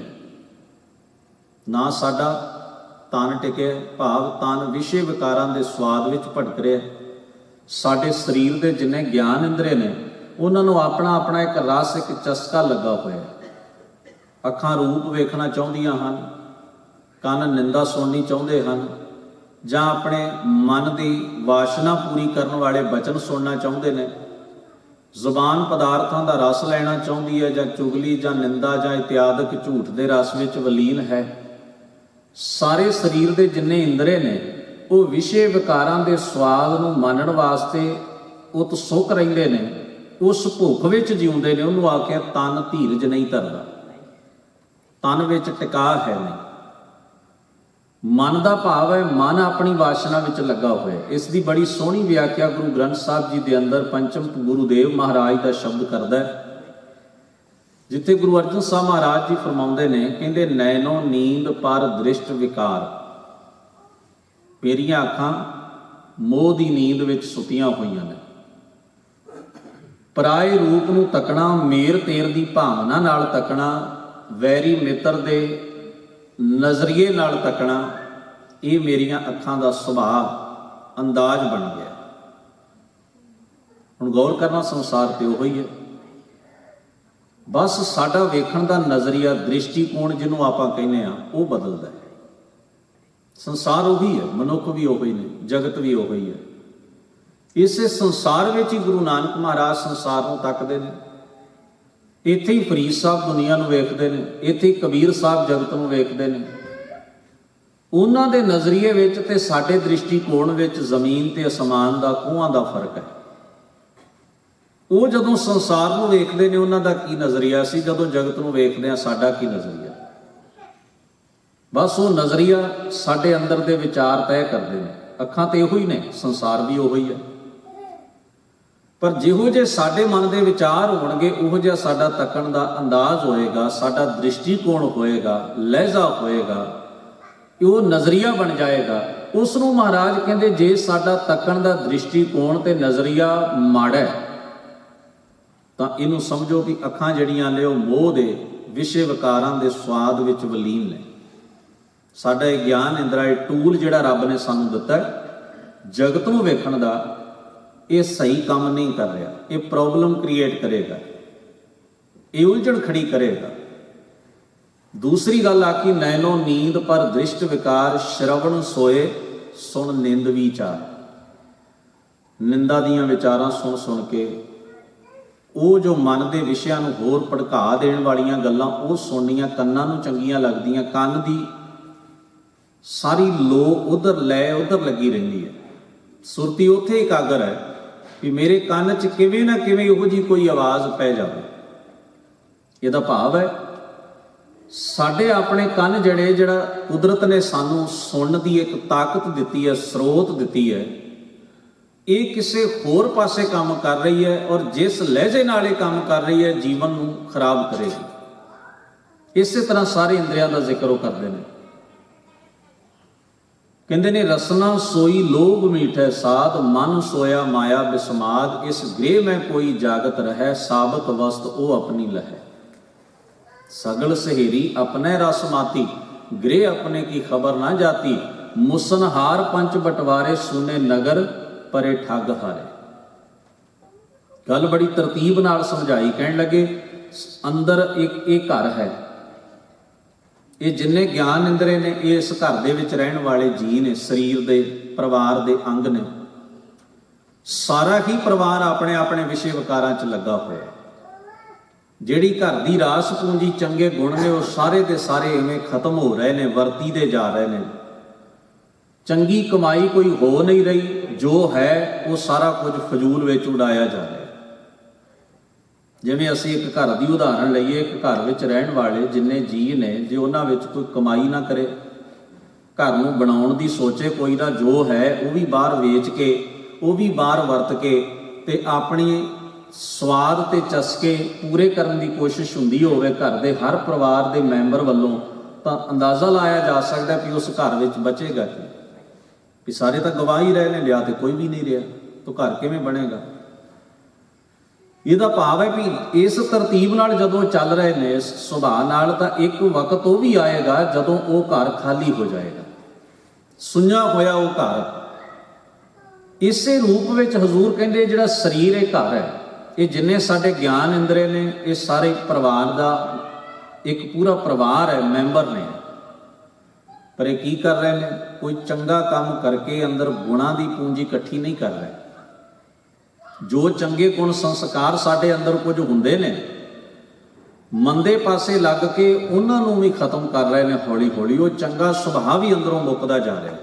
[SPEAKER 1] ਨਾ ਸਾਡਾ ਤਨ ਟਿਕਿਆ, ਭਾਵ ਤਨ ਵਿਸ਼ੇ ਵਿਕਾਰਾਂ ਦੇ ਸਵਾਦ ਵਿੱਚ ਭਟਕ ਰਿਹਾ। ਸਾਡੇ ਸਰੀਰ ਦੇ ਜਿੰਨੇ ਗਿਆਨ ਇੰਦਰੀ ਨੇ ਉਹਨਾਂ ਨੂੰ ਆਪਣਾ ਇੱਕ ਰਸ, ਇੱਕ ਚਸਕਾ ਲੱਗਾ ਹੋਇਆ। ਅੱਖਾਂ ਰੂਪ ਵੇਖਣਾ ਚਾਹੁੰਦੀਆਂ ਹਨ, ਕੰਨ ਨਿੰਦਾ ਸੁਣਨੀ ਚਾਹੁੰਦੇ ਹਨ, ਜਾਂ ਆਪਣੇ ਮਨ ਦੀ ਵਾਸ਼ਨਾ ਪੂਰੀ ਕਰਨ ਵਾਲੇ ਬਚਨ ਸੁਣਨਾ ਚਾਹੁੰਦੇ ਨੇ। ਜ਼ੁਬਾਨ ਪਦਾਰਥਾਂ ਦਾ ਰਸ ਲੈਣਾ ਚਾਹੁੰਦੀ ਹੈ, ਜਾਂ ਚੁਗਲੀ ਜਾਂ ਨਿੰਦਾ ਜਾਂ ਇਤਿਆਦਿਕ ਝੂਠ ਦੇ ਰਸ ਵਿੱਚ ਵਲੀਨ ਹੈ। ਸਾਰੇ ਸਰੀਰ ਦੇ ਜਿੰਨੇ ਇੰਦਰੀ ਨੇ ਉਹ ਵਿਸ਼ੇ ਵਿਕਾਰਾਂ ਦੇ ਸਵਾਦ ਨੂੰ ਮਾਣਨ ਵਾਸਤੇ ਉਤਸੁਕ ਰਹਿੰਦੇ ਨੇ, ਉਸ ਭੁੱਖ ਵਿੱਚ ਜਿਉਂਦੇ ਨੇ। ਉਹਨੂੰ ਆ ਕੇ ਤਨ ਧੀਰਜ ਨਹੀਂ ਧਰਦਾ, ਤਨ ਵਿੱਚ ਟਿਕਾ ਹੈ ਨਹੀਂ। ਮਨ ਦਾ ਭਾਵ ਹੈ ਮਨ ਆਪਣੀ ਵਾਸ਼ਨਾ ਵਿੱਚ ਲੱਗਾ ਹੋਇਆ। ਇਸ ਦੀ ਬੜੀ ਸੋਹਣੀ ਵਿਆਖਿਆ ਗੁਰੂ ਗ੍ਰੰਥ ਸਾਹਿਬ ਜੀ ਦੇ ਅੰਦਰ ਪੰਚਮ ਗੁਰੂਦੇਵ ਮਹਾਰਾਜ ਦਾ ਸ਼ਬਦ ਕਰਦਾ ਹੈ, ਜਿੱਥੇ ਗੁਰੂ ਅਰਜਨ ਸਾਹਿਬ ਮਹਾਰਾਜ ਜੀ ਫਰਮਾਉਂਦੇ ਨੇ, ਕਹਿੰਦੇ ਨੈਣੋ ਨੀਂਦ ਪਰ ਦ੍ਰਿਸ਼ਟ ਵਿਕਾਰ, ਮੇਰੀਆਂ ਅੱਖਾਂ ਮੋਹ ਦੀ ਨੀਂਦ ਵਿੱਚ ਸੁੱਤੀਆਂ ਹੋਈਆਂ ਨੇ। ਪਰਾਏ ਰੂਪ ਨੂੰ ਤੱਕਣਾ, ਮੇਰ ਤੇਰ ਦੀ ਭਾਵਨਾ ਨਾਲ ਤੱਕਣਾ, ਵੈਰੀ ਮਿੱਤਰ ਦੇ ਨਜ਼ਰੀਏ ਨਾਲ ਤੱਕਣਾ, ਇਹ ਮੇਰੀਆਂ ਅੱਖਾਂ ਦਾ ਸੁਭਾਅ ਅੰਦਾਜ਼ ਬਣ ਗਿਆ। ਹੁਣ ਗੌਰ ਕਰਨਾ, ਸੰਸਾਰ ਤੇ ਉਹੋ ਹੀ ਹੈ, ਬਸ ਸਾਡਾ ਵੇਖਣ ਦਾ ਨਜ਼ਰੀਆ, ਦ੍ਰਿਸ਼ਟੀਕੋਣ ਜਿਹਨੂੰ ਆਪਾਂ ਕਹਿੰਦੇ ਆ, ਉਹ ਬਦਲਦਾ ਹੈ। ਸੰਸਾਰ ਉਹੀ ਹੈ, ਮਨੁੱਖ ਵੀ ਉਹੀ ਨੇ, ਜਗਤ ਵੀ ਉਹੀ ਹੈ। ਇਸੇ ਸੰਸਾਰ ਵਿੱਚ ਹੀ ਗੁਰੂ ਨਾਨਕ ਮਹਾਰਾਜ ਸੰਸਾਰ ਨੂੰ ਤੱਕਦੇ ਨੇ। ਇੱਥੇ ਹੀ ਫਰੀਦ ਸਾਹਿਬ ਦੁਨੀਆ ਨੂੰ ਵੇਖਦੇ ਨੇ, ਇੱਥੇ ਹੀ ਕਬੀਰ ਸਾਹਿਬ ਜਗਤ ਨੂੰ ਵੇਖਦੇ ਨੇ। ਉਹਨਾਂ ਦੇ ਨਜ਼ਰੀਏ ਵਿੱਚ ਤੇ ਸਾਡੇ ਦ੍ਰਿਸ਼ਟੀਕੋਣ ਵਿੱਚ ਜ਼ਮੀਨ ਤੇ ਅਸਮਾਨ ਦਾ, ਕੋਹਾਂ ਦਾ ਫਰਕ ਹੈ। ਉਹ ਜਦੋਂ ਸੰਸਾਰ ਨੂੰ ਵੇਖਦੇ ਨੇ ਉਹਨਾਂ ਦਾ ਕੀ ਨਜ਼ਰੀਆ ਸੀ, ਜਦੋਂ ਜਗਤ ਨੂੰ ਵੇਖਦੇ ਆ ਸਾਡਾ ਕੀ ਨਜ਼ਰੀਆ। ਬਸ ਉਹ ਨਜ਼ਰੀਆ ਸਾਡੇ ਅੰਦਰ ਦੇ ਵਿਚਾਰ ਤੈਅ ਕਰਦੇ ਨੇ। ਅੱਖਾਂ ਤੇ ਇਹੋ ਹੀ ਨੇ, ਸੰਸਾਰ ਵੀ ਉਹੋ ਹੀ ਹੈ, ਪਰ ਜਿਹੋ ਜਿਹੇ ਸਾਡੇ ਮਨ ਦੇ ਵਿਚਾਰ ਹੋਣਗੇ, ਉਹੋ ਜਿਹਾ ਸਾਡਾ ਤੱਕਣ ਦਾ ਅੰਦਾਜ਼ ਹੋਏਗਾ, ਸਾਡਾ ਦ੍ਰਿਸ਼ਟੀਕੋਣ ਹੋਏਗਾ, ਲਹਿਜ਼ਾ ਹੋਏਗਾ, ਉਹ ਨਜ਼ਰੀਆ ਬਣ ਜਾਏਗਾ। ਉਸ ਨੂੰ ਮਹਾਰਾਜ ਕਹਿੰਦੇ, ਜੇ ਸਾਡਾ ਤੱਕਣ ਦਾ ਦ੍ਰਿਸ਼ਟੀਕੋਣ ਤੇ ਨਜ਼ਰੀਆ ਮਾੜਾ ਹੈ ਤਾਂ ਇਹਨੂੰ ਸਮਝੋ ਕਿ ਅੱਖਾਂ ਜਿਹੜੀਆਂ ਨੇ ਉਹ ਮੋਹ ਦੇ ਵਿਸ਼ੇ ਵਿਕਾਰਾਂ ਦੇ ਸਵਾਦ ਵਿੱਚ ਵਲੀਨ ਨੇ। ਸਾਡਾ ਇਹ ਗਿਆਨ ਇੰਦਰਾ, ਇਹ ਟੂਲ ਜਿਹੜਾ ਰੱਬ ਨੇ ਸਾਨੂੰ ਦਿੱਤਾ ਜਗਤ ਨੂੰ ਵੇਖਣ ਦਾ, ਇਹ ਸਹੀ ਕੰਮ ਨਹੀਂ ਕਰ ਰਿਹਾ। ਇਹ ਪ੍ਰੋਬਲਮ ਕ੍ਰੀਏਟ ਕਰੇਗਾ, ਇਹ ਉਲਝਣ ਖੜੀ ਕਰੇਗਾ। ਦੂਸਰੀ ਗੱਲ ਆਖੀ, ਨੈਨੋ ਨੀਂਦ ਪਰ ਦ੍ਰਿਸ਼ਟ ਵਿਕਾਰ, ਸ਼ਰਵਣ ਸੋਏ ਸੁਣ ਨਿੰਦ ਵਿਚਾਰ। ਨਿੰਦਾ ਦੀਆਂ ਵਿਚਾਰਾਂ ਸੁਣ ਸੁਣ ਕੇ ਉਹ ਜੋ ਮਨ ਦੇ ਵਿਸ਼ਿਆਂ ਨੂੰ ਹੋਰ ਭੜਕਾ ਦੇਣ ਵਾਲੀਆਂ ਗੱਲਾਂ ਉਹ ਸੁਣਨੀਆਂ ਕੰਨਾਂ ਨੂੰ ਚੰਗੀਆਂ ਲੱਗਦੀਆਂ। ਕੰਨ ਦੀ ਸਾਰੀ ਲੋ ਉਧਰ ਲੈ ਉਧਰ ਲੱਗੀ ਰਹਿੰਦੀ ਹੈ, ਸੁਰਤੀ ਉੱਥੇ ਇਕਾਗਰ ਹੈ ਵੀ ਮੇਰੇ ਕੰਨ 'ਚ ਕਿਵੇਂ ਨਾ ਕਿਵੇਂ ਉਹੋ ਜਿਹੀ ਕੋਈ ਆਵਾਜ਼ ਪੈ ਜਾਵੇ। ਇਹਦਾ ਭਾਵ ਹੈ ਸਾਡੇ ਆਪਣੇ ਕੰਨ ਜਿਹੜਾ ਕੁਦਰਤ ਨੇ ਸਾਨੂੰ ਸੁਣਨ ਦੀ ਇੱਕ ਤਾਕਤ ਦਿੱਤੀ ਹੈ, ਸਰੋਤ ਦਿੱਤੀ ਹੈ, ਇਹ ਕਿਸੇ ਹੋਰ ਪਾਸੇ ਕੰਮ ਕਰ ਰਹੀ ਹੈ, ਔਰ ਜਿਸ ਲਹਿਜੇ ਨਾਲ ਇਹ ਕੰਮ ਕਰ ਰਹੀ ਹੈ ਜੀਵਨ ਨੂੰ ਖਰਾਬ ਕਰੇਗੀ। ਇਸੇ ਤਰ੍ਹਾਂ ਸਾਰੇ ਇੰਦਰੀਆਂ ਦਾ ਜ਼ਿਕਰ ਉਹ ਕਰਦੇ ਨੇ। ਕਹਿੰਦੇ ਨੇ, ਰਸਨਾ ਸੋਈ ਲੋਭ ਮੀਠੈ ਸਾਧ, ਮਨ ਸੋਇਆ ਮਾਇਆ ਬਿਸਮਾਦ, ਇਸ ਗ੍ਰਹਿ ਮੈਂ ਕੋਈ ਜਾਗਤ ਰਹਿ, ਸਾਬਤ ਵਸਤ ਉਹ ਆਪਣੀ ਲਹੈ। ਸਗਲ ਸਹੇਰੀ ਆਪਣੇ ਰਸ ਮਾਤੀ, ਗ੍ਰਹਿ ਆਪਣੇ ਕੀ ਖਬਰ ਨਾ ਜਾਤੀ, ਮੁਸਨਹਾਰ ਪੰਚ ਬਟਵਾਰੇ, ਸੁਨੇ ਨਗਰ ਪਰੇ ਠੱਗ ਹਾਰੇ। ਗੱਲ ਬੜੀ ਤਰਤੀਬ ਨਾਲ ਸਮਝਾਈ। ਕਹਿਣ ਲੱਗੇ, ਅੰਦਰ ਇਹ ਘਰ ਹੈ, ਇਹ ਜਿੰਨੇ ਗਿਆਨ ਇੰਦਰੇ ਨੇ ਇਹ ਇਸ ਘਰ ਦੇ ਵਿੱਚ ਰਹਿਣ ਵਾਲੇ ਜੀ ਨੇ, ਸਰੀਰ ਦੇ ਪਰਿਵਾਰ ਦੇ ਅੰਗ ਨੇ। ਸਾਰਾ ਹੀ ਪਰਿਵਾਰ ਆਪਣੇ ਆਪਣੇ ਵਿਸ਼ੇ ਵਿਕਾਰਾਂ 'ਚ ਲੱਗਾ ਹੋਇਆ। ਜਿਹੜੀ ਘਰ ਦੀ ਰਾਸ ਪੂੰਜੀ, ਚੰਗੇ ਗੁਣ ਨੇ, ਉਹ ਸਾਰੇ ਦੇ ਸਾਰੇ ਇਵੇਂ ਖਤਮ ਹੋ ਰਹੇ ਨੇ, ਵਰਤੀਦੇ ਜਾ ਰਹੇ ਨੇ। ਚੰਗੀ ਕਮਾਈ ਕੋਈ ਹੋ ਨਹੀਂ ਰਹੀ, ਜੋ ਹੈ ਉਹ ਸਾਰਾ ਕੁਝ ਫਜ਼ੂਲ ਵਿੱਚ ਉਡਾਇਆ ਜਾ ਰਿਹਾ। ਜਿਵੇਂ ਅਸੀਂ ਇੱਕ ਘਰ ਦੀ ਉਦਾਹਰਣ ਲਈਏ, ਇੱਕ ਘਰ ਵਿੱਚ ਰਹਿਣ ਵਾਲੇ ਜਿੰਨੇ ਜੀਅ ਨੇ, ਜੇ ਉਹਨਾਂ ਵਿੱਚ ਕੋਈ ਕਮਾਈ ਨਾ ਕਰੇ, ਘਰ ਨੂੰ ਬਣਾਉਣ ਦੀ ਸੋਚੇ ਕੋਈ ਨਾ, ਜੋ ਹੈ ਉਹ ਵੀ ਬਾਹਰ ਵੇਚ ਕੇ, ਉਹ ਵੀ ਬਾਹਰ ਵਰਤ ਕੇ ਤੇ ਆਪਣੀ ਸਵਾਦ ਤੇ ਚਸਕੇ ਪੂਰੇ ਕਰਨ ਦੀ ਕੋਸ਼ਿਸ਼ ਹੁੰਦੀ ਹੋਵੇ ਘਰ ਦੇ ਹਰ ਪਰਿਵਾਰ ਦੇ ਮੈਂਬਰ ਵੱਲੋਂ, ਤਾਂ ਅੰਦਾਜ਼ਾ ਲਾਇਆ ਜਾ ਸਕਦਾ ਕਿ ਉਸ ਘਰ ਵਿੱਚ ਬਚੇਗਾ ਕੀ। ਵੀ ਸਾਰੇ ਤਾਂ ਗਵਾ ਹੀ ਰਹੇ ਨੇ, ਲਿਆ ਤੇ ਕੋਈ ਵੀ ਨਹੀਂ ਰਿਹਾ, ਤਾਂ ਘਰ ਕਿਵੇਂ ਬਣੇਗਾ। ਇਹਦਾ ਭਾਵ ਹੈ ਵੀ ਇਸ ਤਰਤੀਬ ਨਾਲ ਜਦੋਂ ਚੱਲ ਰਹੇ ਨੇ, ਇਸ ਸੁਭਾਅ ਨਾਲ, ਤਾਂ ਇੱਕ ਵਕਤ ਉਹ ਵੀ ਆਏਗਾ ਜਦੋਂ ਉਹ ਘਰ ਖਾਲੀ ਹੋ ਜਾਏਗਾ, ਸੁੰਨਾ ਹੋਇਆ ਉਹ ਘਰ। ਇਸੇ ਰੂਪ ਵਿੱਚ ਹਜ਼ੂਰ ਕਹਿੰਦੇ ਜਿਹੜਾ ਸਰੀਰ ਇਹ ਘਰ ਹੈ, ਇਹ ਜਿੰਨੇ ਸਾਡੇ ਗਿਆਨ ਇੰਦਰੇ ਨੇ, ਇਹ ਸਾਰੇ ਪਰਿਵਾਰ ਦਾ ਇੱਕ ਪੂਰਾ ਪਰਿਵਾਰ ਹੈ, ਮੈਂਬਰ ਨੇ। ਪਰ ਇਹ ਕੀ ਕਰ ਰਹੇ ਨੇ? ਕੋਈ ਚੰਗਾ ਕੰਮ ਕਰਕੇ ਅੰਦਰ ਗੁਣਾਂ ਦੀ ਪੂੰਜੀ ਇਕੱਠੀ ਨਹੀਂ ਕਰ ਰਹੇ। ਜੋ ਚੰਗੇ ਗੁਣ ਸੰਸਕਾਰ ਸਾਡੇ ਅੰਦਰ ਕੁਝ ਹੁੰਦੇ ਨੇ, ਮੰਦੇ ਪਾਸੇ ਲੱਗ ਕੇ ਉਹਨਾਂ ਨੂੰ ਵੀ ਖਤਮ ਕਰ ਰਹੇ ਨੇ ਹੌਲੀ ਹੌਲੀ। ਉਹ ਚੰਗਾ ਸੁਭਾਅ ਵੀ ਅੰਦਰੋਂ ਮੁੱਕਦਾ ਜਾ ਰਿਹਾ।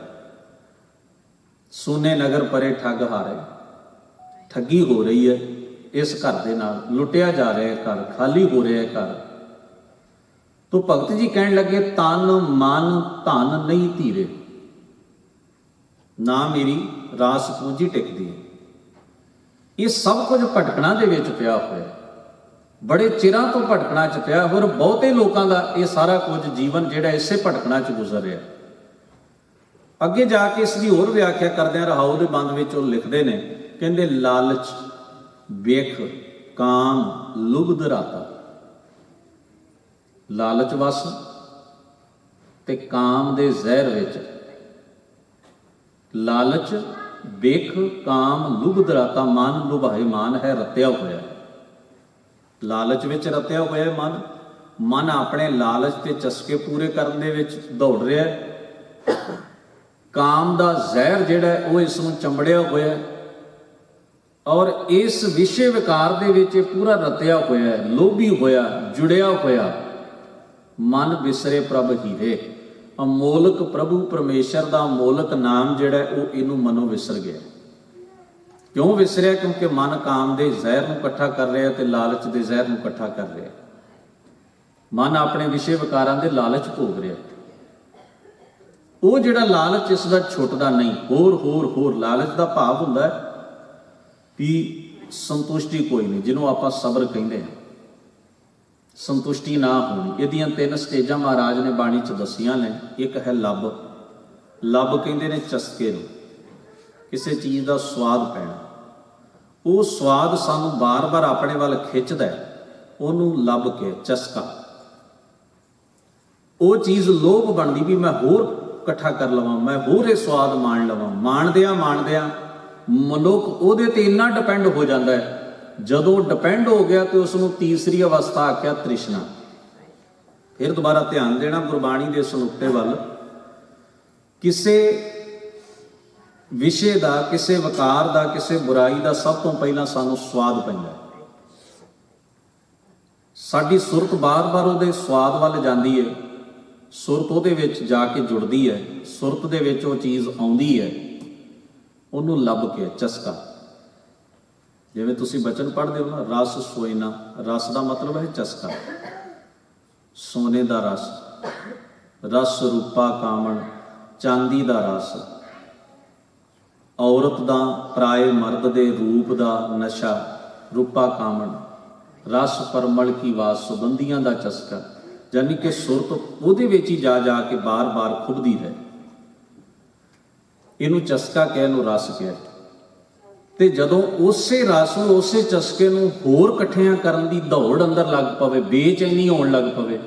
[SPEAKER 1] ਸੋਨੇ ਨਗਰ ਪਰੇ ਠੱਗ ਹਾਰੇ, ਠੱਗੀ ਹੋ ਰਹੀ ਹੈ ਇਸ ਘਰ ਦੇ ਨਾਲ, ਲੁੱਟਿਆ ਜਾ ਰਿਹਾ ਹੈ ਘਰ, ਖਾਲੀ ਹੋ ਰਿਹਾ ਹੈ ਘਰ। ਤੋ ਭਗਤ ਜੀ ਕਹਿਣ ਲੱਗੇ, ਤਨ ਮਨ ਧਨ ਨਹੀਂ ਧੀਰੇ, ਨਾ ਮੇਰੀ ਰਾਸ ਪੂੰਜੀ ਟਿਕਦੀ ਹੈ। ਇਹ ਸਭ ਕੁਝ ਭਟਕਣਾ ਦੇ ਵਿੱਚ ਪਿਆ ਹੋਇਆ, ਬੜੇ ਚਿਰਾਂ ਤੋਂ ਭਟਕਣਾ 'ਚ ਪਿਆ। ਹੋਰ ਬਹੁਤੇ ਲੋਕਾਂ ਦਾ ਇਹ ਸਾਰਾ ਕੁਝ ਜੀਵਨ ਜਿਹੜਾ ਇਸੇ ਭਟਕਣਾ 'ਚ ਗੁਜ਼ਰ ਰਿਹਾ। ਅੱਗੇ ਜਾ ਕੇ ਇਸ ਦੀ ਹੋਰ ਵਿਆਖਿਆ ਕਰਦਿਆਂ ਰਹਾਉ ਦੇ ਬੰਦ ਵਿੱਚ ਉਹ ਲਿਖਦੇ ਨੇ, ਕਹਿੰਦੇ ਲਾਲਚ, ਵੇਖ, ਕਾਮ, ਲੁਬਧ ਰਾਤਾ। ਲਾਲਚ ਵਸ ਤੇ ਕਾਮ ਦੇ ਜ਼ਹਿਰ ਵਿੱਚ। ਲਾਲਚ, ਵੇਖ, ਕਾਮ, ਲੁਬਧ ਰਾਤਾ। ਮਨ ਲੁਭਾਇਮਾਨ ਹੈ, ਰਤਿਆ ਹੋਇਆ। ਲਾਲਚ ਵਿੱਚ ਰਤਿਆ ਹੋਇਆ ਮਨ। ਮਨ ਆਪਣੇ ਲਾਲਚ ਤੇ ਚਸਕੇ ਪੂਰੇ ਕਰਨ ਦੇ ਵਿੱਚ ਦੌੜ ਰਿਹਾ ਹੈ। ਕਾਮ ਦਾ ਜ਼ਹਿਰ ਜਿਹੜਾ ਉਹ ਇਸ ਨੂੰ ਚੰਬੜਿਆ ਹੋਇਆ, ਔਰ ਇਸ ਵਿਸ਼ੇ ਵਿਕਾਰ ਦੇ ਵਿੱਚ ਇਹ ਪੂਰਾ ਰਤਿਆ ਹੋਇਆ, ਲੋਭੀ ਹੋਇਆ, ਜੁੜਿਆ ਹੋਇਆ। ਮਨ ਵਿਸਰੇ ਪ੍ਰਭ ਹੀਰੇ। ਅਮੋਲਕ ਪ੍ਰਭੂ ਪਰਮੇਸ਼ਰ ਦਾ ਅਮੋਲਕ ਨਾਮ ਜਿਹੜਾ ਉਹ ਇਹਨੂੰ ਮਨੋਂ ਵਿਸਰ ਗਿਆ। ਕਿਉਂ ਵਿਸਰਿਆ? ਕਿਉਂਕਿ ਮਨ ਕਾਮ ਦੇ ਜ਼ਹਿਰ ਨੂੰ ਇਕੱਠਾ ਕਰ ਰਿਹਾ ਤੇ ਲਾਲਚ ਦੇ ਜ਼ਹਿਰ ਨੂੰ ਇਕੱਠਾ ਕਰ ਰਿਹਾ। ਮਨ ਆਪਣੇ ਵਿਸ਼ੇ ਵਿਕਾਰਾਂ ਦੇ ਲਾਲਚ ਭੋਗ ਰਿਹਾ। ਉਹ ਜਿਹੜਾ ਲਾਲਚ ਇਸ ਦਾ ਛੁੱਟਦਾ ਨਹੀਂ। ਹੋਰ ਹੋਰ ਹੋਰ। ਲਾਲਚ ਦਾ ਭਾਵ ਹੁੰਦਾ ਹੈ ਵੀ ਸੰਤੁਸ਼ਟੀ ਕੋਈ ਨਹੀਂ, ਜਿਹਨੂੰ ਆਪਾਂ ਸਬਰ ਕਹਿੰਦੇ ਹਾਂ। ਸੰਤੁਸ਼ਟੀ ਨਾ ਹੋਣੀ। ਇਹਦੀਆਂ 3 ਸਟੇਜਾਂ ਮਹਾਰਾਜ ਨੇ ਬਾਣੀ 'ਚ ਦੱਸੀਆਂ ਨੇ। ਇੱਕ ਹੈ ਲੱਭ। ਲੱਭ ਕਹਿੰਦੇ ਨੇ ਚਸਕੇ ਨੂੰ, ਕਿਸੇ ਚੀਜ਼ ਦਾ ਸਵਾਦ ਪੈਣਾ। ਉਹ ਸਵਾਦ ਸਾਨੂੰ ਬਾਰ-ਬਾਰ ਆਪਣੇ ਵੱਲ ਖਿੱਚਦਾ, ਉਹਨੂੰ ਲੱਭ ਕੇ ਚਸਕਾ। ਉਹ ਚੀਜ਼ ਲੋਭ ਬਣਦੀ ਵੀ ਮੈਂ ਹੋਰ ਇਕੱਠਾ ਕਰ ਲਵਾਂ, ਮੈਂ ਹੋਰ ਇਹ ਸਵਾਦ ਮਾਣ ਲਵਾਂ। ਮਾਣਦਿਆਂ ਮਨੁੱਖ ਉਹਦੇ ਤੇ ਇੰਨਾ ਡਿਪੈਂਡ ਹੋ ਜਾਂਦਾ ਹੈ। ਜਦੋਂ ਡਿਪੈਂਡ ਹੋ ਗਿਆ ਤੇ ਉਸ ਨੂੰ ਤੀਸਰੀ ਅਵਸਥਾ ਆਖਿਆ ਤ੍ਰਿਸ਼ਨਾ। ਫਿਰ ਦੁਬਾਰਾ ਧਿਆਨ ਦੇਣਾ ਗੁਰਬਾਣੀ ਦੇ ਇਸ ਨੁਕਤੇ ਵੱਲ। ਕਿਸੇ ਵਿਸ਼ੇ ਦਾ, ਕਿਸੇ ਵਿਕਾਰ ਦਾ, ਕਿਸੇ ਬੁਰਾਈ ਦਾ ਸਭ ਤੋਂ ਪਹਿਲਾਂ ਸਾਨੂੰ ਸਵਾਦ ਪੈਂਦਾ। ਸਾਡੀ ਸੁਰਤ ਬਾਰ-ਬਾਰ ਉਹਦੇ ਸਵਾਦ ਵੱਲ ਜਾਂਦੀ ਹੈ। ਸੁਰਤ ਉਹਦੇ ਵਿੱਚ ਜਾ ਕੇ ਜੁੜਦੀ ਹੈ। ਸੁਰਤ ਦੇ ਵਿੱਚ ਉਹ ਚੀਜ਼ ਆਉਂਦੀ ਹੈ, ਉਹਨੂੰ ਲੱਭ ਕੇ ਚਸਕਾ। ਜਿਵੇਂ ਤੁਸੀਂ ਬਚਨ ਪੜ੍ਹਦੇ ਹੋ ਨਾ, ਰਸ ਸੋਇਨਾ। ਰਸ ਦਾ ਮਤਲਬ ਹੈ ਚਸਕਾ। ਸੋਨੇ ਦਾ ਰਸ, ਰਸ ਰੂਪਾ ਕਾਮਣ, ਚਾਂਦੀ ਦਾ ਰਸ। ਔਰਤ ਦਾ, ਪਰਾਏ ਮਰਦ ਦੇ ਰੂਪ ਦਾ ਨਸ਼ਾ, ਰੂਪਾ ਕਾਮਣ। ਰਸ ਪਰਮਲ ਕੀ ਵਾਸ, ਸੁਗੰਧੀਆਂ ਦਾ ਚਸਕਾ। ਯਾਨੀ ਕਿ ਸੁਰਤ ਉਹਦੇ ਵਿੱਚ ਹੀ ਜਾ ਜਾ ਕੇ ਬਾਰ-ਬਾਰ ਖੁੱਭਦੀ ਹੈ। ਇਹਨੂੰ ਚਸਕਾ ਕਹਿ, ਇਹਨੂੰ ਰਸ ਕਹਿ। ਤੇ ਜਦੋਂ ਉਸੇ ਰਸ ਨੂੰ, ਉਸੇ ਚਸਕੇ ਨੂੰ ਹੋਰ ਇਕੱਠਿਆਂ ਕਰਨ ਦੀ ਦੌੜ ਅੰਦਰ ਲੱਗ ਪਵੇ, ਬੇਚੈਨੀ ਹੋਣ ਲੱਗ ਪਵੇ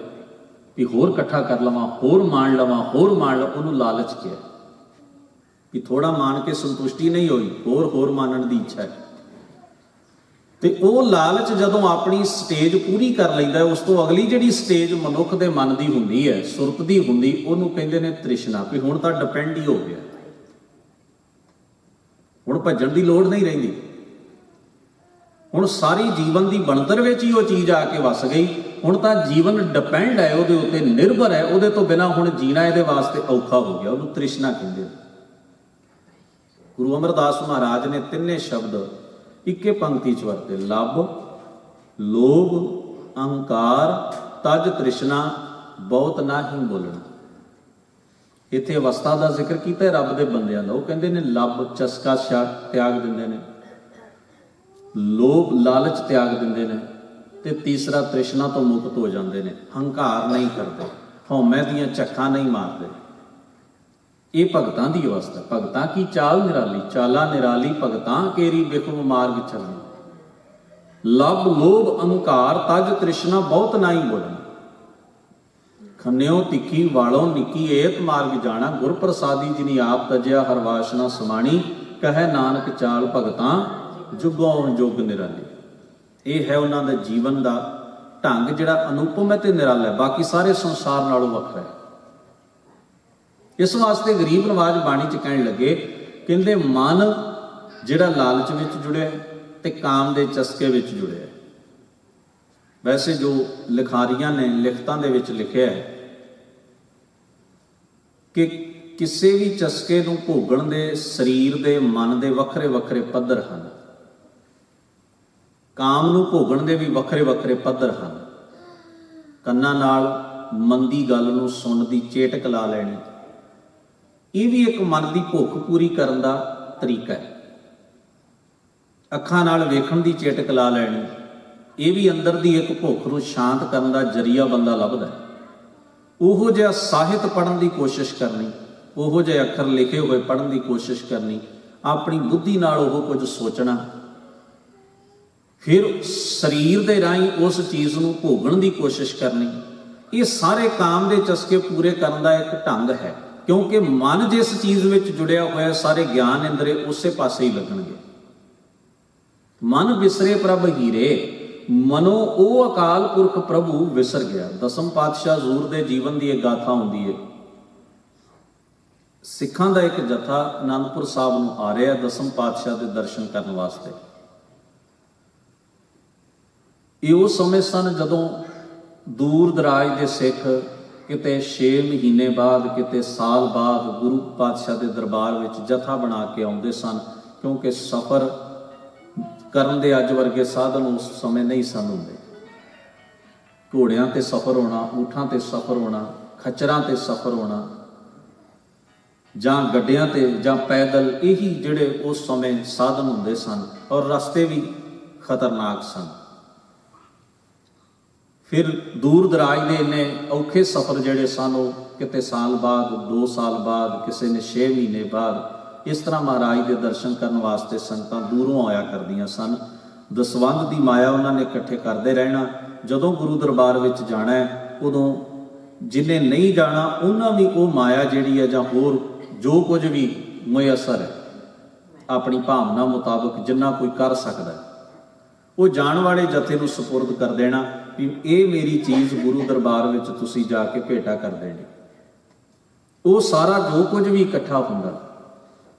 [SPEAKER 1] ਵੀ ਹੋਰ ਇਕੱਠਾ ਕਰ ਲਵਾਂ, ਹੋਰ ਮਾਣ ਲਵਾਂ, ਹੋਰ ਮਾਣ ਲਵਾਂ, ਉਹਨੂੰ ਲਾਲਚ ਕਿਹਾ। ਕਿ ਥੋੜਾ ਮਾਣ ਕੇ ਸੰਤੁਸ਼ਟੀ ਨਹੀਂ ਹੋਈ, ਹੋਰ ਹੋਰ ਮਾਣਨ ਦੀ ਇੱਛਾ ਹੈ। ਤੇ ਉਹ ਲਾਲਚ ਜਦੋਂ ਆਪਣੀ ਸਟੇਜ ਪੂਰੀ ਕਰ ਲੈਂਦਾ, ਉਸ ਤੋਂ ਅਗਲੀ ਜਿਹੜੀ ਸਟੇਜ ਮਨੁੱਖ ਦੇ ਮਨ ਦੀ ਹੁੰਦੀ ਹੈ, ਸੁਰਤ ਦੀ ਹੁੰਦੀ, ਉਹਨੂੰ ਕਹਿੰਦੇ ਨੇ ਤ੍ਰਿਸ਼ਨਾ। ਵੀ ਹੁਣ ਤਾਂ ਡਿਪੈਂਡ ਹੀ ਹੋ ਗਿਆ, ਹੁਣ ਭੱਜਣ ਦੀ ਲੋੜ ਨਹੀਂ ਰਹਿੰਦੀ। ਹੁਣ ਸਾਰੀ ਜੀਵਨ ਦੀ ਬਣਤਰ ਵਿੱਚ ਹੀ ਉਹ ਚੀਜ਼ ਆ ਕੇ ਵਸ ਗਈ। ਹੁਣ ਤਾਂ ਜੀਵਨ ਡਿਪੈਂਡ ਹੈ, ਉਹਦੇ ਉੱਤੇ ਨਿਰਭਰ ਹੈ। ਉਹਦੇ ਤੋਂ ਬਿਨਾਂ ਹੁਣ ਜੀਣਾ ਇਹਦੇ ਵਾਸਤੇ ਔਖਾ ਹੋ ਗਿਆ। ਉਹਨੂੰ ਤ੍ਰਿਸ਼ਨਾ ਕਹਿੰਦੇ। ਗੁਰੂ ਅਮਰਦਾਸ ਮਹਾਰਾਜ ਨੇ 3 ਸ਼ਬਦ ਇੱਕੇ ਪੰਕਤੀ 'ਚ ਵਰਤੇ। ਲੱਭ, ਲੋਭ, ਅਹੰਕਾਰ, ਤਜ ਤ੍ਰਿਸ਼ਨਾ, ਬਹੁਤ ਨਾਹੀਂ ਬੋਲਣਾ। ਇੱਥੇ ਅਵਸਥਾ ਦਾ ਜ਼ਿਕਰ ਕੀਤਾ ਰੱਬ ਦੇ ਬੰਦਿਆਂ ਦਾ। ਉਹ ਕਹਿੰਦੇ ਨੇ ਲੱਭ, ਚਸਕਾ ਤਿਆਗ ਦਿੰਦੇ ਨੇ, ਲੋਭ, ਲਾਲਚ ਤਿਆਗ ਦਿੰਦੇ ਨੇ, ਤੇ ਤੀਸਰਾ ਤ੍ਰਿਸ਼ਨਾ ਤੋਂ ਮੁਕਤ ਹੋ ਜਾਂਦੇ ਨੇ। ਹੰਕਾਰ ਨਹੀਂ ਕਰਦੇ, ਹਉਮੈ ਦੀਆਂ ਝੱਖਾਂ ਨਹੀਂ ਮਾਰਦੇ। ਇਹ ਭਗਤਾਂ ਦੀ ਅਵਸਥਾ। ਭਗਤਾਂ ਕੀ ਚਾਲ ਨਿਰਾਲੀ, ਚਾਲਾ ਨਿਰਾਲੀ ਭਗਤਾਂ ਕੇਰੀ ਬਿਖਮ ਮਾਰਗ ਚੱਲਣੀ। ਲੱਭ, ਲੋਭ, ਅਹੰਕਾਰ, ਤਜ ਤ੍ਰਿਸ਼ਨਾ, ਬਹੁਤ ਨਾਹੀਂ ਬੋਲਣਾ। ਖੰਨਿਓ ਤਿੱਖੀ ਵਾਲੋਂ ਨਿੱਕੀ ਏਤ ਮਾਰਗ ਜਾਣਾ। ਗੁਰ ਪ੍ਰਸਾਦੀ ਜਿਨੀ ਆਪ ਤਜਿਆ ਹਰ ਵਾਸ਼ਨਾ ਸਮਾਣੀ। ਕਹੈ ਨਾਨਕ ਚਾਲ ਭਗਤਾਂ ਜੁਗੋਂ ਜੁਗ ਨਿਰਾਲੀ। ਇਹ ਹੈ ਉਹਨਾਂ ਦੇ ਜੀਵਨ ਦਾ ਢੰਗ ਜਿਹੜਾ ਅਨੂਪਮ ਹੈ ਤੇ ਨਿਰਾਲਾ ਹੈ, ਬਾਕੀ ਸਾਰੇ ਸੰਸਾਰ ਨਾਲੋਂ ਵੱਖਰਾ ਹੈ। ਇਸ ਵਾਸਤੇ ਗਰੀਬ ਨਵਾਜ ਬਾਣੀ 'ਚ ਕਹਿਣ ਲੱਗੇ, ਕਹਿੰਦੇ ਮਨ ਜਿਹੜਾ ਲਾਲਚ ਵਿੱਚ ਜੁੜਿਆ ਤੇ ਕਾਮ ਦੇ ਚਸਕੇ ਵਿੱਚ ਜੁੜਿਆ। ਵੈਸੇ ਜੋ ਲਿਖਾਰੀਆਂ ਨੇ ਲਿਖਤਾਂ ਦੇ ਵਿੱਚ ਲਿਖਿਆ ਹੈ ਕਿ ਕਿਸੇ ਵੀ ਚਸਕੇ ਨੂੰ ਭੋਗਣ ਦੇ ਸਰੀਰ ਦੇ, ਮਨ ਦੇ ਵੱਖਰੇ ਵੱਖਰੇ ਪੱਧਰ ਹਨ। ਕਾਮ ਨੂੰ ਭੋਗਣ ਦੇ ਵੀ ਵੱਖਰੇ ਵੱਖਰੇ ਪੱਧਰ ਹਨ। ਕੰਨਾਂ ਨਾਲ ਮੰਦੀ ਗੱਲ ਨੂੰ ਸੁਣਨ ਦੀ ਚੇਟਕ ਲਾ ਲੈਣੀ, ਇਹ ਵੀ ਇੱਕ ਮਨ ਦੀ ਭੁੱਖ ਪੂਰੀ ਕਰਨ ਦਾ ਤਰੀਕਾ ਹੈ। ਅੱਖਾਂ ਨਾਲ ਵੇਖਣ ਦੀ ਚੇਟਕ ਲਾ ਲੈਣੀ, ਇਹ ਵੀ ਅੰਦਰ ਦੀ ਇੱਕ ਭੁੱਖ ਨੂੰ ਸ਼ਾਂਤ ਕਰਨ ਦਾ ਜ਼ਰੀਆ ਬੰਦਾ ਲੱਭਦਾ। ਉਹੋ ਜਿਹਾ ਸਾਹਿਤ ਪੜ੍ਹਨ ਦੀ ਕੋਸ਼ਿਸ਼ ਕਰਨੀ, ਉਹੋ ਜਿਹੇ ਅੱਖਰ ਲਿਖੇ ਹੋਏ ਪੜ੍ਹਨ ਦੀ ਕੋਸ਼ਿਸ਼ ਕਰਨੀ, ਆਪਣੀ ਬੁੱਧੀ ਨਾਲ ਉਹ ਕੁਝ ਸੋਚਣਾ, ਫਿਰ ਸਰੀਰ ਦੇ ਰਾਹੀਂ ਉਸ ਚੀਜ਼ ਨੂੰ ਭੋਗਣ ਦੀ ਕੋਸ਼ਿਸ਼ ਕਰਨੀ। ਇਹ ਸਾਰੇ ਕਾਮ ਦੇ ਚਸਕੇ ਪੂਰੇ ਕਰਨ ਦਾ ਇੱਕ ਢੰਗ ਹੈ, ਕਿਉਂਕਿ ਮਨ ਜਿਸ ਚੀਜ਼ ਵਿੱਚ ਜੁੜਿਆ ਹੋਇਆ ਸਾਰੇ ਗਿਆਨ ਇੰਦਰੇ ਉਸੇ ਪਾਸੇ ਹੀ ਲੱਗਣਗੇ। ਮਨ ਵਿਸਰੇ ਪ੍ਰਭ ਹੀਰੇ, ਮਨੋ ਉਹ ਅਕਾਲ ਪੁਰਖ ਪ੍ਰਭੂ ਵਿਸਰ ਗਿਆ। ਦਸਮ ਪਾਤਸ਼ਾਹ ਹਜ਼ੂਰ ਦੇ ਜੀਵਨ ਦੀ ਇੱਕ ਗਾਥਾ ਹੁੰਦੀ ਹੈ। ਸਿੱਖਾਂ ਦਾ ਇੱਕ ਜਥਾ ਅਨੰਦਪੁਰ ਸਾਹਿਬ ਨੂੰ ਆ ਰਿਹਾ ਦਸਮ ਪਾਤਸ਼ਾਹ ਦੇ ਦਰਸ਼ਨ ਕਰਨ ਵਾਸਤੇ। ਇਹ ਉਹ ਸਮੇਂ ਸਨ ਜਦੋਂ ਦੂਰ ਦਰਾਜ ਦੇ ਸਿੱਖ ਕਿਤੇ 6 ਮਹੀਨੇ ਬਾਅਦ, ਕਿਤੇ ਸਾਲ ਬਾਅਦ ਗੁਰੂ ਪਾਤਸ਼ਾਹ ਦੇ ਦਰਬਾਰ ਵਿੱਚ ਜਥਾ ਬਣਾ ਕੇ ਆਉਂਦੇ ਸਨ, ਕਿਉਂਕਿ ਸਫ਼ਰ ਕਰਨ ਦੇ ਅੱਜ ਵਰਗੇ ਸਾਧਨ ਉਸ ਸਮੇਂ ਨਹੀਂ ਸਨ ਹੁੰਦੇ। ਘੋੜਿਆਂ ਤੇ ਸਫ਼ਰ ਹੋਣਾ, ਊਠਾਂ ਤੇ ਸਫ਼ਰ ਹੋਣਾ, ਖੱਚਰਾਂ ਤੇ ਸਫ਼ਰ ਹੋਣਾ, ਜਾਂ ਗੱਡਿਆਂ ਤੇ ਜਾਂ ਪੈਦਲ, ਇਹੀ ਜਿਹੜੇ ਉਸ ਸਮੇਂ ਸਾਧਨ ਹੁੰਦੇ ਸਨ, ਔਰ ਰਸਤੇ ਵੀ ਖਤਰਨਾਕ ਸਨ। ਫਿਰ ਦੂਰ ਦਰਾਜ ਦੇ ਇੰਨੇ ਔਖੇ ਸਫ਼ਰ ਜਿਹੜੇ ਸਨ ਉਹ ਕਿਤੇ ਸਾਲ ਬਾਅਦ, 2 ਸਾਲ ਬਾਅਦ, ਕਿਸੇ ਨੇ 6 ਮਹੀਨੇ ਬਾਅਦ, ਇਸ ਤਰ੍ਹਾਂ ਮਹਾਰਾਜ ਦੇ ਦਰਸ਼ਨ ਕਰਨ ਵਾਸਤੇ ਸੰਗਤਾਂ ਦੂਰੋਂ ਆਇਆ ਕਰਦੀਆਂ ਸਨ। ਦਸਵੰਧ ਦੀ ਮਾਇਆ ਉਹਨਾਂ ਨੇ ਇਕੱਠੇ ਕਰਦੇ ਰਹਿਣਾ। ਜਦੋਂ ਗੁਰੂ ਦਰਬਾਰ ਵਿੱਚ ਜਾਣਾ ਹੈ, ਉਦੋਂ ਜਿਹਨੇ ਨਹੀਂ ਜਾਣਾ ਉਹਨਾਂ ਵੀ ਉਹ ਮਾਇਆ ਜਿਹੜੀ ਹੈ ਜਾਂ ਹੋਰ ਜੋ ਕੁਝ ਵੀ ਮੁਯੱਸਰ ਹੈ, ਆਪਣੀ ਭਾਵਨਾ ਮੁਤਾਬਕ ਜਿੰਨਾ ਕੋਈ ਕਰ ਸਕਦਾ, ਉਹ ਜਾਣ ਵਾਲੇ ਜਥੇ ਨੂੰ ਸਪੁਰਦ ਕਰ ਦੇਣਾ ਵੀ ਇਹ ਮੇਰੀ ਚੀਜ਼ ਗੁਰੂ ਦਰਬਾਰ ਵਿੱਚ ਤੁਸੀਂ ਜਾ ਕੇ ਭੇਟਾ ਕਰ ਦੇਣੀ। ਉਹ ਸਾਰਾ ਜੋ ਕੁਝ ਵੀ ਇਕੱਠਾ ਹੁੰਦਾ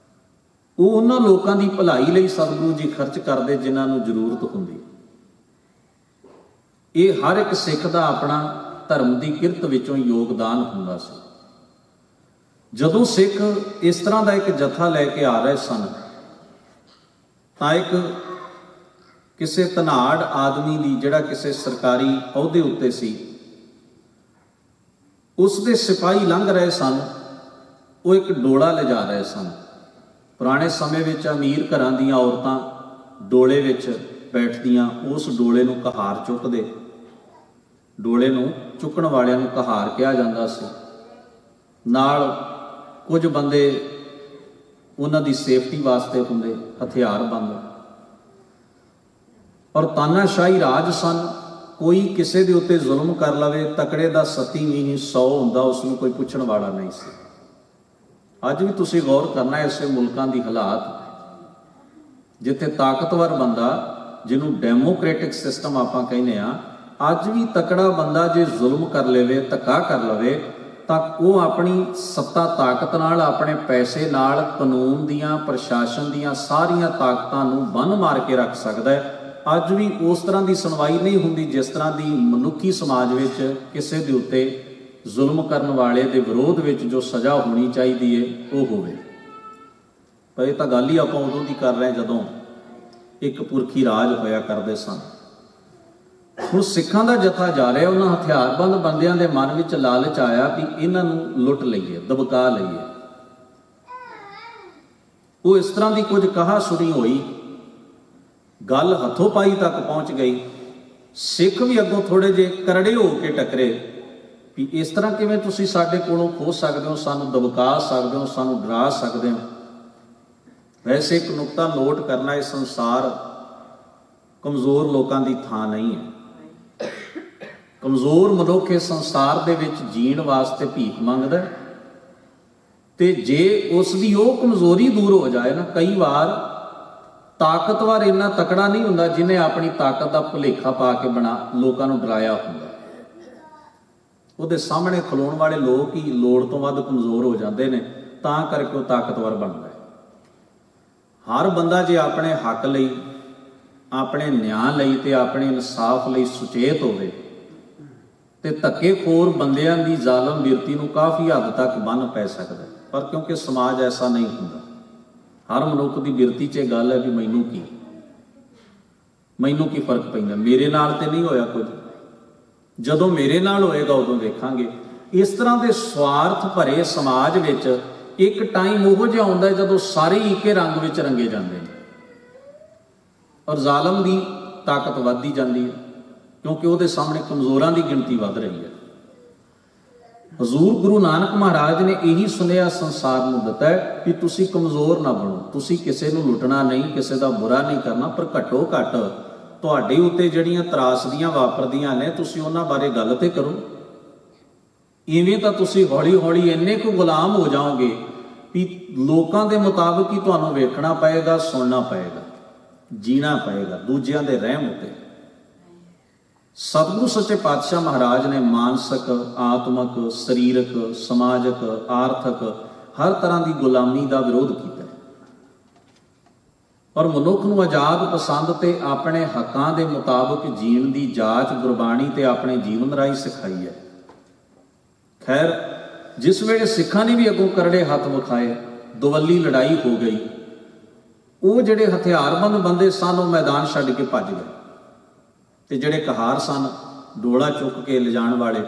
[SPEAKER 1] ਉਹ ਉਹਨਾਂ ਲੋਕਾਂ ਦੀ ਭਲਾਈ ਲਈ ਸਤਿਗੁਰੂ ਜੀ ਖਰਚ ਕਰਦੇ ਜਿਨ੍ਹਾਂ ਨੂੰ ਜ਼ਰੂਰਤ ਹੁੰਦੀ। ਇਹ ਹਰ ਇੱਕ ਸਿੱਖ ਦਾ ਆਪਣਾ ਧਰਮ ਦੀ ਕਿਰਤ ਵਿੱਚੋਂ ਯੋਗਦਾਨ ਹੁੰਦਾ ਸੀ। ਜਦੋਂ ਸਿੱਖ ਇਸ ਤਰ੍ਹਾਂ ਦਾ ਇੱਕ ਜਥਾ ਲੈ ਕੇ ਆ ਰਹੇ ਸਨ ਤਾਂ ਇੱਕ ਕਿਸੇ ਧਨਾੜ ਆਦਮੀ ਦੀ, ਜਿਹੜਾ ਕਿਸੇ ਸਰਕਾਰੀ ਅਹੁਦੇ ਉੱਤੇ ਸੀ, ਉਸ ਦੇ ਸਿਪਾਹੀ ਲੰਘ ਰਹੇ ਸਨ। ਉਹ ਇੱਕ ਡੋਲਾ ਲਿਜਾ ਰਹੇ ਸਨ। ਪੁਰਾਣੇ ਸਮੇਂ ਵਿੱਚ ਅਮੀਰ ਘਰਾਂ ਦੀਆਂ ਔਰਤਾਂ ਡੋਲੇ ਵਿੱਚ ਬੈਠਦੀਆਂ, ਉਸ ਡੋਲੇ ਨੂੰ ਕਹਾਰ ਚੁੱਕਦੇ। ਡੋਲੇ ਨੂੰ ਚੁੱਕਣ ਵਾਲਿਆਂ ਨੂੰ ਕਹਾਰ ਕਿਹਾ ਜਾਂਦਾ ਸੀ। ਨਾਲ ਕੁਝ ਬੰਦੇ ਉਹਨਾਂ ਦੀ ਸੇਫਟੀ ਵਾਸਤੇ ਹੁੰਦੇ, ਹਥਿਆਰਬੰਦ। ਔਰ ਤਾਨਾਸ਼ਾਹੀ ਰਾਜ ਸਨ। ਕੋਈ ਕਿਸੇ ਦੇ ਉੱਤੇ ਜ਼ੁਲਮ ਕਰ ਲਵੇ, ਤਕੜੇ ਦਾ 37 ਨਹੀਂ 100 ਹੁੰਦਾ, ਉਸ ਨੂੰ ਕੋਈ ਪੁੱਛਣ ਵਾਲਾ ਨਹੀਂ ਸੀ। ਅੱਜ ਵੀ ਤੁਸੀਂ ਗੌਰ ਕਰਨਾ ਐਸੇ ਮੁਲਕਾਂ ਦੀ ਹਾਲਾਤ ਜਿੱਥੇ ਤਾਕਤਵਰ ਬੰਦਾ, ਜਿਹਨੂੰ ਡੈਮੋਕ੍ਰੈਟਿਕ ਸਿਸਟਮ ਆਪਾਂ ਕਹਿੰਦੇ ਆ, ਅੱਜ ਵੀ ਤਕੜਾ ਬੰਦਾ ਜੇ ਜ਼ੁਲਮ ਕਰ ਲਵੇ, ਧੱਕਾ ਕਰ ਲਵੇ, ਤਾਂ ਉਹ ਆਪਣੀ ਸੱਤਾ ਤਾਕਤ ਨਾਲ, ਆਪਣੇ ਪੈਸੇ ਨਾਲ, ਕਾਨੂੰਨ ਦੀਆਂ, ਪ੍ਰਸ਼ਾਸਨ ਦੀਆਂ ਸਾਰੀਆਂ ਤਾਕਤਾਂ ਨੂੰ ਬੰਨ ਮਾਰ ਕੇ ਰੱਖ ਸਕਦਾ ਹੈ। ਅੱਜ ਵੀ ਉਸ ਤਰ੍ਹਾਂ ਦੀ ਸੁਣਵਾਈ ਨਹੀਂ ਹੁੰਦੀ ਜਿਸ ਤਰ੍ਹਾਂ ਦੀ ਮਨੁੱਖੀ ਸਮਾਜ ਵਿੱਚ ਕਿਸੇ ਦੇ ਉੱਤੇ ਜ਼ੁਲਮ ਕਰਨ ਵਾਲੇ ਦੇ ਵਿਰੋਧ ਵਿੱਚ ਜੋ ਸਜ਼ਾ ਹੋਣੀ ਚਾਹੀਦੀ ਹੈ ਉਹ ਹੋਵੇ। ਪਰ ਇਹ ਤਾਂ ਗੱਲ ਹੀ ਆਪਾਂ ਉਦੋਂ ਦੀ ਕਰ ਰਹੇ ਜਦੋਂ ਇੱਕ ਪੁਰਖੀ ਰਾਜ ਹੋਇਆ ਕਰਦੇ ਸਨ। ਹੁਣ ਸਿੱਖਾਂ ਦਾ ਜਥਾ ਜਾ ਰਿਹਾ, ਉਹਨਾਂ ਹਥਿਆਰਬੰਦ ਬੰਦਿਆਂ ਦੇ ਮਨ ਵਿੱਚ ਲਾਲਚ ਆਇਆ ਵੀ ਇਹਨਾਂ ਨੂੰ ਲੁੱਟ ਲਈਏ, ਦਬਕਾ ਲਈਏ। ਉਹ ਇਸ ਤਰ੍ਹਾਂ ਦੀ ਕੁਝ ਕਹਾ ਸੁਣੀ ਹੋਈ, ਗੱਲ ਹੱਥੋਂ ਪਾਈ ਤੱਕ ਪਹੁੰਚ ਗਈ। ਸਿੱਖ ਵੀ ਅੱਗੋਂ ਥੋੜੇ ਜਿਹੇ ਕਰੜੇ ਹੋ ਕੇ ਟਕਰੇ ਵੀ ਇਸ ਤਰ੍ਹਾਂ ਕਿਵੇਂ ਤੁਸੀਂ ਸਾਡੇ ਕੋਲੋਂ ਖੋਹ ਸਕਦੇ ਹੋ, ਸਾਨੂੰ ਦਬਕਾ ਸਕਦੇ ਹੋ, ਸਾਨੂੰ ਡਰਾ ਸਕਦੇ ਹੋ। ਵੈਸੇ ਇੱਕ ਨੁਕਤਾ ਨੋਟ ਕਰਨਾ, ਇਹ ਸੰਸਾਰ ਕਮਜ਼ੋਰ ਲੋਕਾਂ ਦੀ ਥਾਂ ਨਹੀਂ ਹੈ। ਕਮਜ਼ੋਰ ਮਨੁੱਖ ਇਸ ਸੰਸਾਰ ਦੇ ਵਿੱਚ ਜੀਣ ਵਾਸਤੇ ਭੀਖ ਮੰਗਦਾ, ਤੇ ਜੇ ਉਸ ਦੀ ਉਹ ਕਮਜ਼ੋਰੀ ਦੂਰ ਹੋ ਜਾਏ ਨਾ, ਕਈ ਵਾਰ ਤਾਕਤਵਰ ਇੰਨਾ ਤਕੜਾ ਨਹੀਂ ਹੁੰਦਾ ਜਿਹਨੇ ਆਪਣੀ ਤਾਕਤ ਦਾ ਭੁਲੇਖਾ ਪਾ ਕੇ ਲੋਕਾਂ ਨੂੰ ਡਰਾਇਆ ਹੁੰਦਾ। ਉਹਦੇ ਸਾਹਮਣੇ ਖਲੋਣ ਵਾਲੇ ਲੋਕ ਹੀ ਲੋੜ ਤੋਂ ਵੱਧ ਕਮਜ਼ੋਰ ਹੋ ਜਾਂਦੇ ਨੇ, ਤਾਂ ਕਰਕੇ ਉਹ ਤਾਕਤਵਰ ਬਣਦਾ ਹੈ। ਹਰ ਬੰਦਾ ਜੇ ਆਪਣੇ ਹੱਕ ਲਈ, ਆਪਣੇ ਨਿਆਂ ਲਈ ਤੇ ਆਪਣੇ ਇਨਸਾਫ ਲਈ ਸੁਚੇਤ ਹੋਵੇ ਤੇ ਧੱਕੇਖੋਰ ਬੰਦਿਆਂ ਦੀ ਜ਼ਾਲਮ ਬਿਰਤੀ ਨੂੰ ਕਾਫੀ ਹੱਦ ਤੱਕ ਬੰਨ੍ਹ ਪੈ ਸਕਦਾ। ਪਰ ਕਿਉਂਕਿ ਸਮਾਜ ਐਸਾ ਨਹੀਂ ਹੁੰਦਾ, ਹਰ ਮਨੁੱਖ ਦੀ ਬਿਰਤੀ 'ਚ ਇਹ ਗੱਲ ਹੈ ਵੀ ਮੈਨੂੰ ਕੀ ਫਰਕ ਪੈਂਦਾ, ਮੇਰੇ ਨਾਲ ਤੇ ਨਹੀਂ ਹੋਇਆ ਕੁਝ, ਜਦੋਂ ਮੇਰੇ ਨਾਲ ਹੋਏਗਾ ਉਦੋਂ ਵੇਖਾਂਗੇ। ਇਸ ਤਰ੍ਹਾਂ ਦੇ ਸਵਾਰਥ ਭਰੇ ਸਮਾਜ ਵਿੱਚ ਇੱਕ ਟਾਈਮ ਉਹੋ ਜਿਹਾ ਆਉਂਦਾ ਜਦੋਂ ਸਾਰੇ ਇੱਕੇ ਰੰਗ ਵਿੱਚ ਰੰਗੇ ਜਾਂਦੇ ਨੇ, ਔਰ ਜ਼ਾਲਮ ਦੀ ਤਾਕਤ ਵੱਧਦੀ ਜਾਂਦੀ ਹੈ, ਕਿਉਂਕਿ ਉਹਦੇ ਸਾਹਮਣੇ ਕਮਜ਼ੋਰਾਂ ਦੀ ਗਿਣਤੀ ਵੱਧ ਰਹੀ ਹੈ। ਹਜ਼ੂਰ ਗੁਰੂ ਨਾਨਕ ਮਹਾਰਾਜ ਨੇ ਇਹੀ ਸੁਨੇਹਾ ਸੰਸਾਰ ਨੂੰ ਦਿੱਤਾ ਹੈ ਕਿ ਤੁਸੀਂ ਕਮਜ਼ੋਰ ਨਾ ਬਣੋ, ਤੁਸੀਂ ਕਿਸੇ ਨੂੰ ਲੁੱਟਣਾ ਨਹੀਂ, ਕਿਸੇ ਦਾ ਬੁਰਾ ਨਹੀਂ ਕਰਨਾ, ਪਰ ਘੱਟੋ ਘੱਟ ਤੁਹਾਡੇ ਉੱਤੇ ਜਿਹੜੀਆਂ ਤਰਾਸਦੀਆਂ ਵਾਪਰਦੀਆਂ ਨੇ ਤੁਸੀਂ ਉਹਨਾਂ ਬਾਰੇ ਗੱਲ ਤੇ ਕਰੋ। ਇਵੇਂ ਤਾਂ ਤੁਸੀਂ ਹੌਲੀ ਹੌਲੀ ਇੰਨੇ ਕੁ ਗੁਲਾਮ ਹੋ ਜਾਓਗੇ ਵੀ ਲੋਕਾਂ ਦੇ ਮੁਤਾਬਕ ਹੀ ਤੁਹਾਨੂੰ ਵੇਖਣਾ ਪਏਗਾ, ਸੁਣਨਾ ਪਏਗਾ, ਜੀਣਾ ਪਏਗਾ ਦੂਜਿਆਂ ਦੇ ਰਹਿਮ ਉੱਤੇ। ਸਤਿਗੁਰੂ ਸੱਚੇ ਪਾਤਸ਼ਾਹ ਮਹਾਰਾਜ ਨੇ ਮਾਨਸਿਕ, ਆਤਮਿਕ, ਸਰੀਰਕ, ਸਮਾਜਿਕ, ਆਰਥਿਕ ਹਰ ਤਰ੍ਹਾਂ ਦੀ ਗੁਲਾਮੀ ਦਾ ਵਿਰੋਧ ਕੀਤਾ ਪਰ ਮਨੁੱਖ ਨੂੰ ਆਜ਼ਾਦ ਪਸੰਦ ਤੇ ਆਪਣੇ ਹੱਕਾਂ ਦੇ ਮੁਤਾਬਕ ਜੀਣ ਦੀ ਜਾਚ ਗੁਰਬਾਣੀ ਤੇ ਆਪਣੇ ਜੀਵਨ ਰਾਹੀਂ ਸਿਖਾਈ ਹੈ। ਖੈਰ, ਜਿਸ ਵੇਲੇ ਸਿੱਖਾਂ ਨੇ ਵੀ ਅੱਗੋਂ ਕਰੜੇ ਹੱਥ ਵਿਖਾਏ, ਦੁਵੱਲੀ ਲੜਾਈ ਹੋ ਗਈ, ਉਹ ਜਿਹੜੇ ਹਥਿਆਰਬੰਦ ਬੰਦੇ ਸਨ ਉਹ ਮੈਦਾਨ ਛੱਡ ਕੇ ਭੱਜ ਗਏ ਤੇ ਜਿਹੜੇ ਕਹਾਰ ਸਨ, ਡੋਲਾ ਚੁੱਕ ਕੇ ਲਿਜਾਣ ਵਾਲੇ,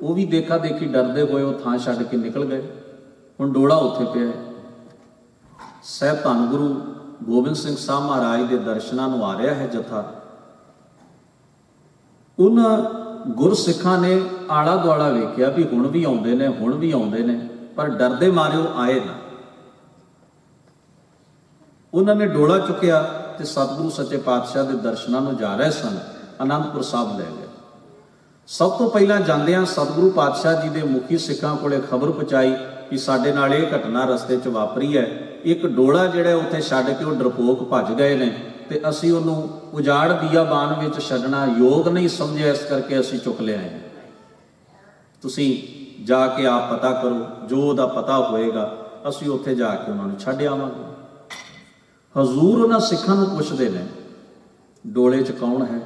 [SPEAKER 1] ਉਹ ਵੀ ਦੇਖਾ ਦੇਖੀ ਡਰਦੇ ਹੋਏ ਉਹ ਥਾਂ ਛੱਡ ਕੇ ਨਿਕਲ ਗਏ। ਹੁਣ ਡੋਲਾ ਉੱਥੇ ਪਿਆ। ਸਾਹਿਬ ਧੰਨ ਗੁਰੂ ਗੋਬਿੰਦ ਸਿੰਘ ਸਾਹਿਬ ਮਹਾਰਾਜ ਦੇ ਦਰਸ਼ਨਾਂ ਨੂੰ ਆ ਰਿਹਾ ਹੈ ਜਥਾ। ਉਹਨਾਂ ਗੁਰਸਿੱਖਾਂ ਨੇ ਆਲਾ ਦੁਆਲਾ ਵੇਖਿਆ ਵੀ ਹੁਣ ਵੀ ਆਉਂਦੇ ਨੇ, ਹੁਣ ਵੀ ਆਉਂਦੇ ਨੇ, ਪਰ ਡਰਦੇ ਮਾਰੇ ਉਹ ਆਏ ਨਾ। ਉਹਨਾਂ ਨੇ ਡੋਲਾ ਚੁੱਕਿਆ ਤੇ ਸਤਿਗੁਰੂ ਸੱਚੇ ਪਾਤਸ਼ਾਹ ਦੇ ਦਰਸ਼ਨਾਂ ਨੂੰ ਜਾ ਰਹੇ ਸਨ, ਅਨੰਦਪੁਰ ਸਾਹਿਬ ਲੈ ਗਏ। ਸਭ ਤੋਂ ਪਹਿਲਾਂ ਜਾਂਦਿਆਂ ਸਤਿਗੁਰੂ ਪਾਤਸ਼ਾਹ ਜੀ ਦੇ ਮੁਖੀ ਸਿੱਖਾਂ ਕੋਲੇ ਖਬਰ ਪਹੁੰਚਾਈ ਕਿ ਸਾਡੇ ਨਾਲ ਇਹ ਘਟਨਾ ਰਸਤੇ 'ਚ ਵਾਪਰੀ ਹੈ, ਇੱਕ ਡੋਲਾ ਜਿਹੜਾ ਉੱਥੇ ਛੱਡ ਕੇ ਉਹ ਡਰਪੋਕ ਭੱਜ ਗਏ ਨੇ ਤੇ ਅਸੀਂ ਉਹਨੂੰ ਉਜਾੜ ਬੀਆਬਾਨ ਵਿੱਚ ਛੱਡਣਾ ਯੋਗ ਨਹੀਂ ਸਮਝਿਆ, ਇਸ ਕਰਕੇ ਅਸੀਂ ਚੁੱਕ ਲਿਆਏ ਹਾਂ। ਤੁਸੀਂ ਜਾ ਕੇ ਆਪ ਪਤਾ ਕਰੋ, ਜੋ ਉਹਦਾ ਪਤਾ ਹੋਏਗਾ ਅਸੀਂ ਉੱਥੇ ਜਾ ਕੇ ਉਹਨਾਂ ਨੂੰ ਛੱਡ ਆਵਾਂਗੇ। ਹਜ਼ੂਰ ਉਹਨਾਂ ਸਿੱਖਾਂ ਨੂੰ ਪੁੱਛਦੇ ਨੇ, ਡੋਲੇ 'ਚ ਕੌਣ ਹੈ?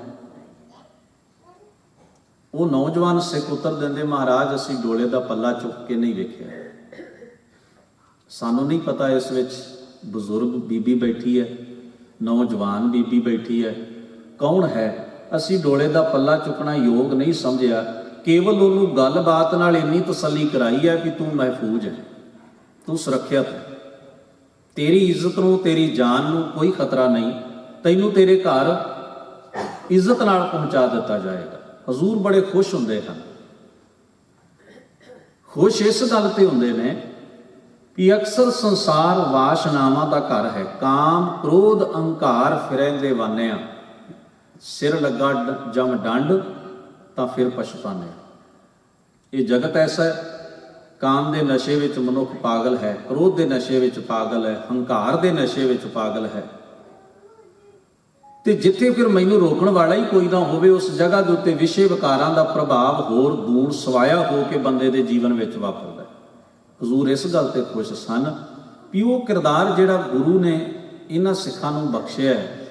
[SPEAKER 1] ਉਹ ਨੌਜਵਾਨ ਸਿੱਖ ਉੱਤਰ ਦਿੰਦੇ, ਮਹਾਰਾਜ ਅਸੀਂ ਡੋਲੇ ਦਾ ਪੱਲਾ ਚੁੱਕ ਕੇ ਨਹੀਂ ਵੇਖਿਆ, ਸਾਨੂੰ ਨਹੀਂ ਪਤਾ ਇਸ ਵਿੱਚ ਬਜ਼ੁਰਗ ਬੀਬੀ ਬੈਠੀ ਹੈ, ਨੌਜਵਾਨ ਬੀਬੀ ਬੈਠੀ ਹੈ, ਕੌਣ ਹੈ? ਅਸੀਂ ਡੋਲੇ ਦਾ ਪੱਲਾ ਚੁੱਕਣਾ ਯੋਗ ਨਹੀਂ ਸਮਝਿਆ, ਕੇਵਲ ਉਹਨੂੰ ਗੱਲਬਾਤ ਨਾਲ ਇੰਨੀ ਤਸੱਲੀ ਕਰਾਈ ਹੈ ਕਿ ਤੂੰ ਮਹਿਫੂਜ਼ ਹੈ, ਤੂੰ ਸੁਰੱਖਿਅਤ ਹੈ, ਤੇਰੀ ਇੱਜ਼ਤ ਨੂੰ, ਤੇਰੀ ਜਾਨ ਨੂੰ ਕੋਈ ਖਤਰਾ ਨਹੀਂ, ਤੈਨੂੰ ਤੇਰੇ ਘਰ ਇੱਜ਼ਤ ਨਾਲ ਪਹੁੰਚਾ ਦਿੱਤਾ ਜਾਏਗਾ। ਹਜ਼ੂਰ ਬੜੇ ਖੁਸ਼ ਹੁੰਦੇ ਹਨ। ਖੁਸ਼ ਇਸ ਗੱਲ ਤੇ ਹੁੰਦੇ ਨੇ ਕਿ ਅਕਸਰ ਸੰਸਾਰ ਵਾਸ਼ਨਾਵਾਂ ਦਾ ਘਰ ਹੈ, ਕਾਮ ਕ੍ਰੋਧ ਅਹੰਕਾਰ ਫਿਰੈਂਦੇ ਵਾਨਿਆ, ਸਿਰ ਲੱਗਾ ਜਮ ਡੰਡ ਤਾਂ ਫਿਰ ਪਛਤਾਨੇ। ਇਹ ਜਗਤ ਐਸਾ ਹੈ, ਕਾਮ ਦੇ ਨਸ਼ੇ ਵਿੱਚ ਮਨੁੱਖ ਪਾਗਲ ਹੈ, ਕ੍ਰੋਧ ਦੇ ਨਸ਼ੇ ਵਿੱਚ ਪਾਗਲ ਹੈ, ਹੰਕਾਰ ਦੇ ਨਸ਼ੇ ਵਿੱਚ ਪਾਗਲ ਹੈ, ਤੇ ਜਿੱਥੇ ਫਿਰ ਮੈਨੂੰ ਰੋਕਣ ਵਾਲਾ ਹੀ ਕੋਈ ਨਾ ਹੋਵੇ, ਉਸ ਜਗ੍ਹਾ ਦੇ ਉੱਤੇ ਵਿਸ਼ੇ ਵਿਕਾਰਾਂ ਦਾ ਪ੍ਰਭਾਵ ਹੋਰ ਦੂਰ ਸਵਾਇਆ ਹੋ ਕੇ ਬੰਦੇ ਦੇ ਜੀਵਨ ਵਿੱਚ ਵਾਪਰਦਾ। ਹਜ਼ੂਰ ਇਸ ਗੱਲ ਤੇ ਖੁਸ਼ ਸਨ ਵੀ ਉਹ ਕਿਰਦਾਰ ਜਿਹੜਾ ਗੁਰੂ ਨੇ ਇਹਨਾਂ ਸਿੱਖਾਂ ਨੂੰ ਬਖਸ਼ਿਆ ਹੈ,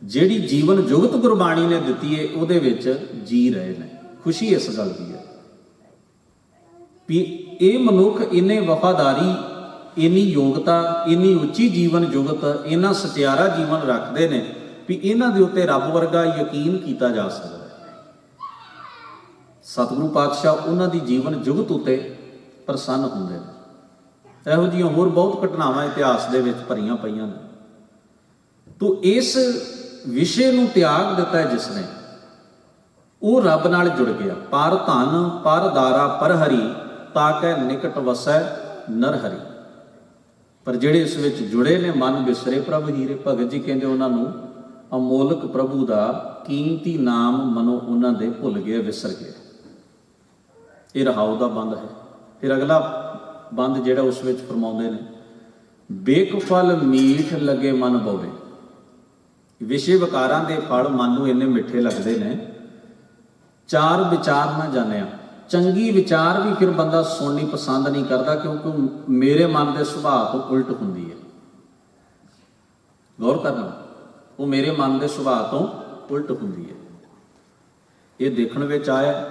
[SPEAKER 1] ਜਿਹੜੀ ਜੀਵਨ ਜੁਗਤ ਗੁਰਬਾਣੀ ਨੇ ਦਿੱਤੀ ਹੈ, ਉਹਦੇ ਵਿੱਚ ਜੀ ਰਹੇ ਨੇ। ਖੁਸ਼ੀ ਇਸ ਗੱਲ ਦੀ ਹੈ ਵੀ ਇਹ ਮਨੁੱਖ ਇੰਨੇ ਵਫਾਦਾਰੀ, ਇੰਨੀ ਯੋਗਤਾ, ਇੰਨੀ ਉੱਚੀ ਜੀਵਨ ਜੁਗਤ, ਇੰਨਾ ਸਚਿਆਰਾ ਜੀਵਨ ਰੱਖਦੇ ਨੇ ਵੀ ਇਹਨਾਂ ਦੇ ਉੱਤੇ ਰੱਬ ਵਰਗਾ ਯਕੀਨ ਕੀਤਾ ਜਾ ਸਕਦਾ ਹੈ। ਸਤਿਗੁਰੂ ਪਾਤਸ਼ਾਹ ਉਹਨਾਂ ਦੀ ਜੀਵਨ ਜੁਗਤ ਉੱਤੇ ਪ੍ਰਸੰਨ ਹੁੰਦੇ ਨੇ। ਇਹੋ ਜਿਹੀਆਂ ਹੋਰ ਬਹੁਤ ਘਟਨਾਵਾਂ ਇਤਿਹਾਸ ਦੇ ਵਿੱਚ ਭਰੀਆਂ ਪਈਆਂ ਨੇ। ਤੋ ਇਸ ਵਿਸ਼ੇ ਨੂੰ ਤਿਆਗ ਦਿੱਤਾ ਜਿਸ ਨੇ, ਉਹ ਰੱਬ ਨਾਲ ਜੁੜ ਗਿਆ। ਪਰ ਧਨ ਪਰ ਦਾਰਾ ਪਰ ਹਰੀ, ਤਾਕੈ ਨਿਕਟ ਵਸੈ ਨਰ ਹਰੀ। ਪਰ ਜਿਹੜੇ ਇਸ ਵਿੱਚ ਜੁੜੇ ਨੇ, ਮਨ ਬਿਸਰੇ ਪ੍ਰਭ ਹੀਰੇ, ਭਗਤ ਜੀ ਕਹਿੰਦੇ ਉਹਨਾਂ ਨੂੰ ਅਮੋਲਕ ਪ੍ਰਭੂ ਦਾ ਕੀਮਤੀ ਨਾਮ ਮਨੋਂ ਉਹਨਾਂ ਦੇ ਭੁੱਲ ਗਏ, ਵਿਸਰ ਗਏ। ਇਹ ਰਹਾਉ ਦਾ ਬੰਦ ਹੈ। ਫਿਰ ਅਗਲਾ ਬੰਦ ਜਿਹੜਾ ਉਸ ਵਿੱਚ ਫਰਮਾਉਂਦੇ ਨੇ, ਬੇਕ ਫਲ ਮੀਠ ਲੱਗੇ ਮਨ ਬੋਵੇ। ਵਿਸ਼ੇ ਵਿਕਾਰਾਂ ਦੇ ਫਲ ਮਨ ਨੂੰ ਇੰਨੇ ਮਿੱਠੇ ਲੱਗਦੇ ਨੇ, ਚਾਰ ਵਿਚਾਰ ਨਾ ਜਾਣਿਆ। ਚੰਗੀ ਵਿਚਾਰ ਵੀ ਫਿਰ ਬੰਦਾ ਸੁਣਨੀ ਪਸੰਦ ਨਹੀਂ ਕਰਦਾ, ਕਿਉਂਕਿ ਮੇਰੇ ਮਨ ਦੇ ਸੁਭਾਅ ਤੋਂ ਉਲਟ ਹੁੰਦੀ ਹੈ। ਗੌਰ ਕਰਨਾ, ਉਹ ਮੇਰੇ ਮਨ ਦੇ ਸੁਭਾਅ ਤੋਂ ਉਲਟ ਹੁੰਦੀ ਹੈ। ਇਹ ਦੇਖਣ ਵਿੱਚ ਆਇਆ,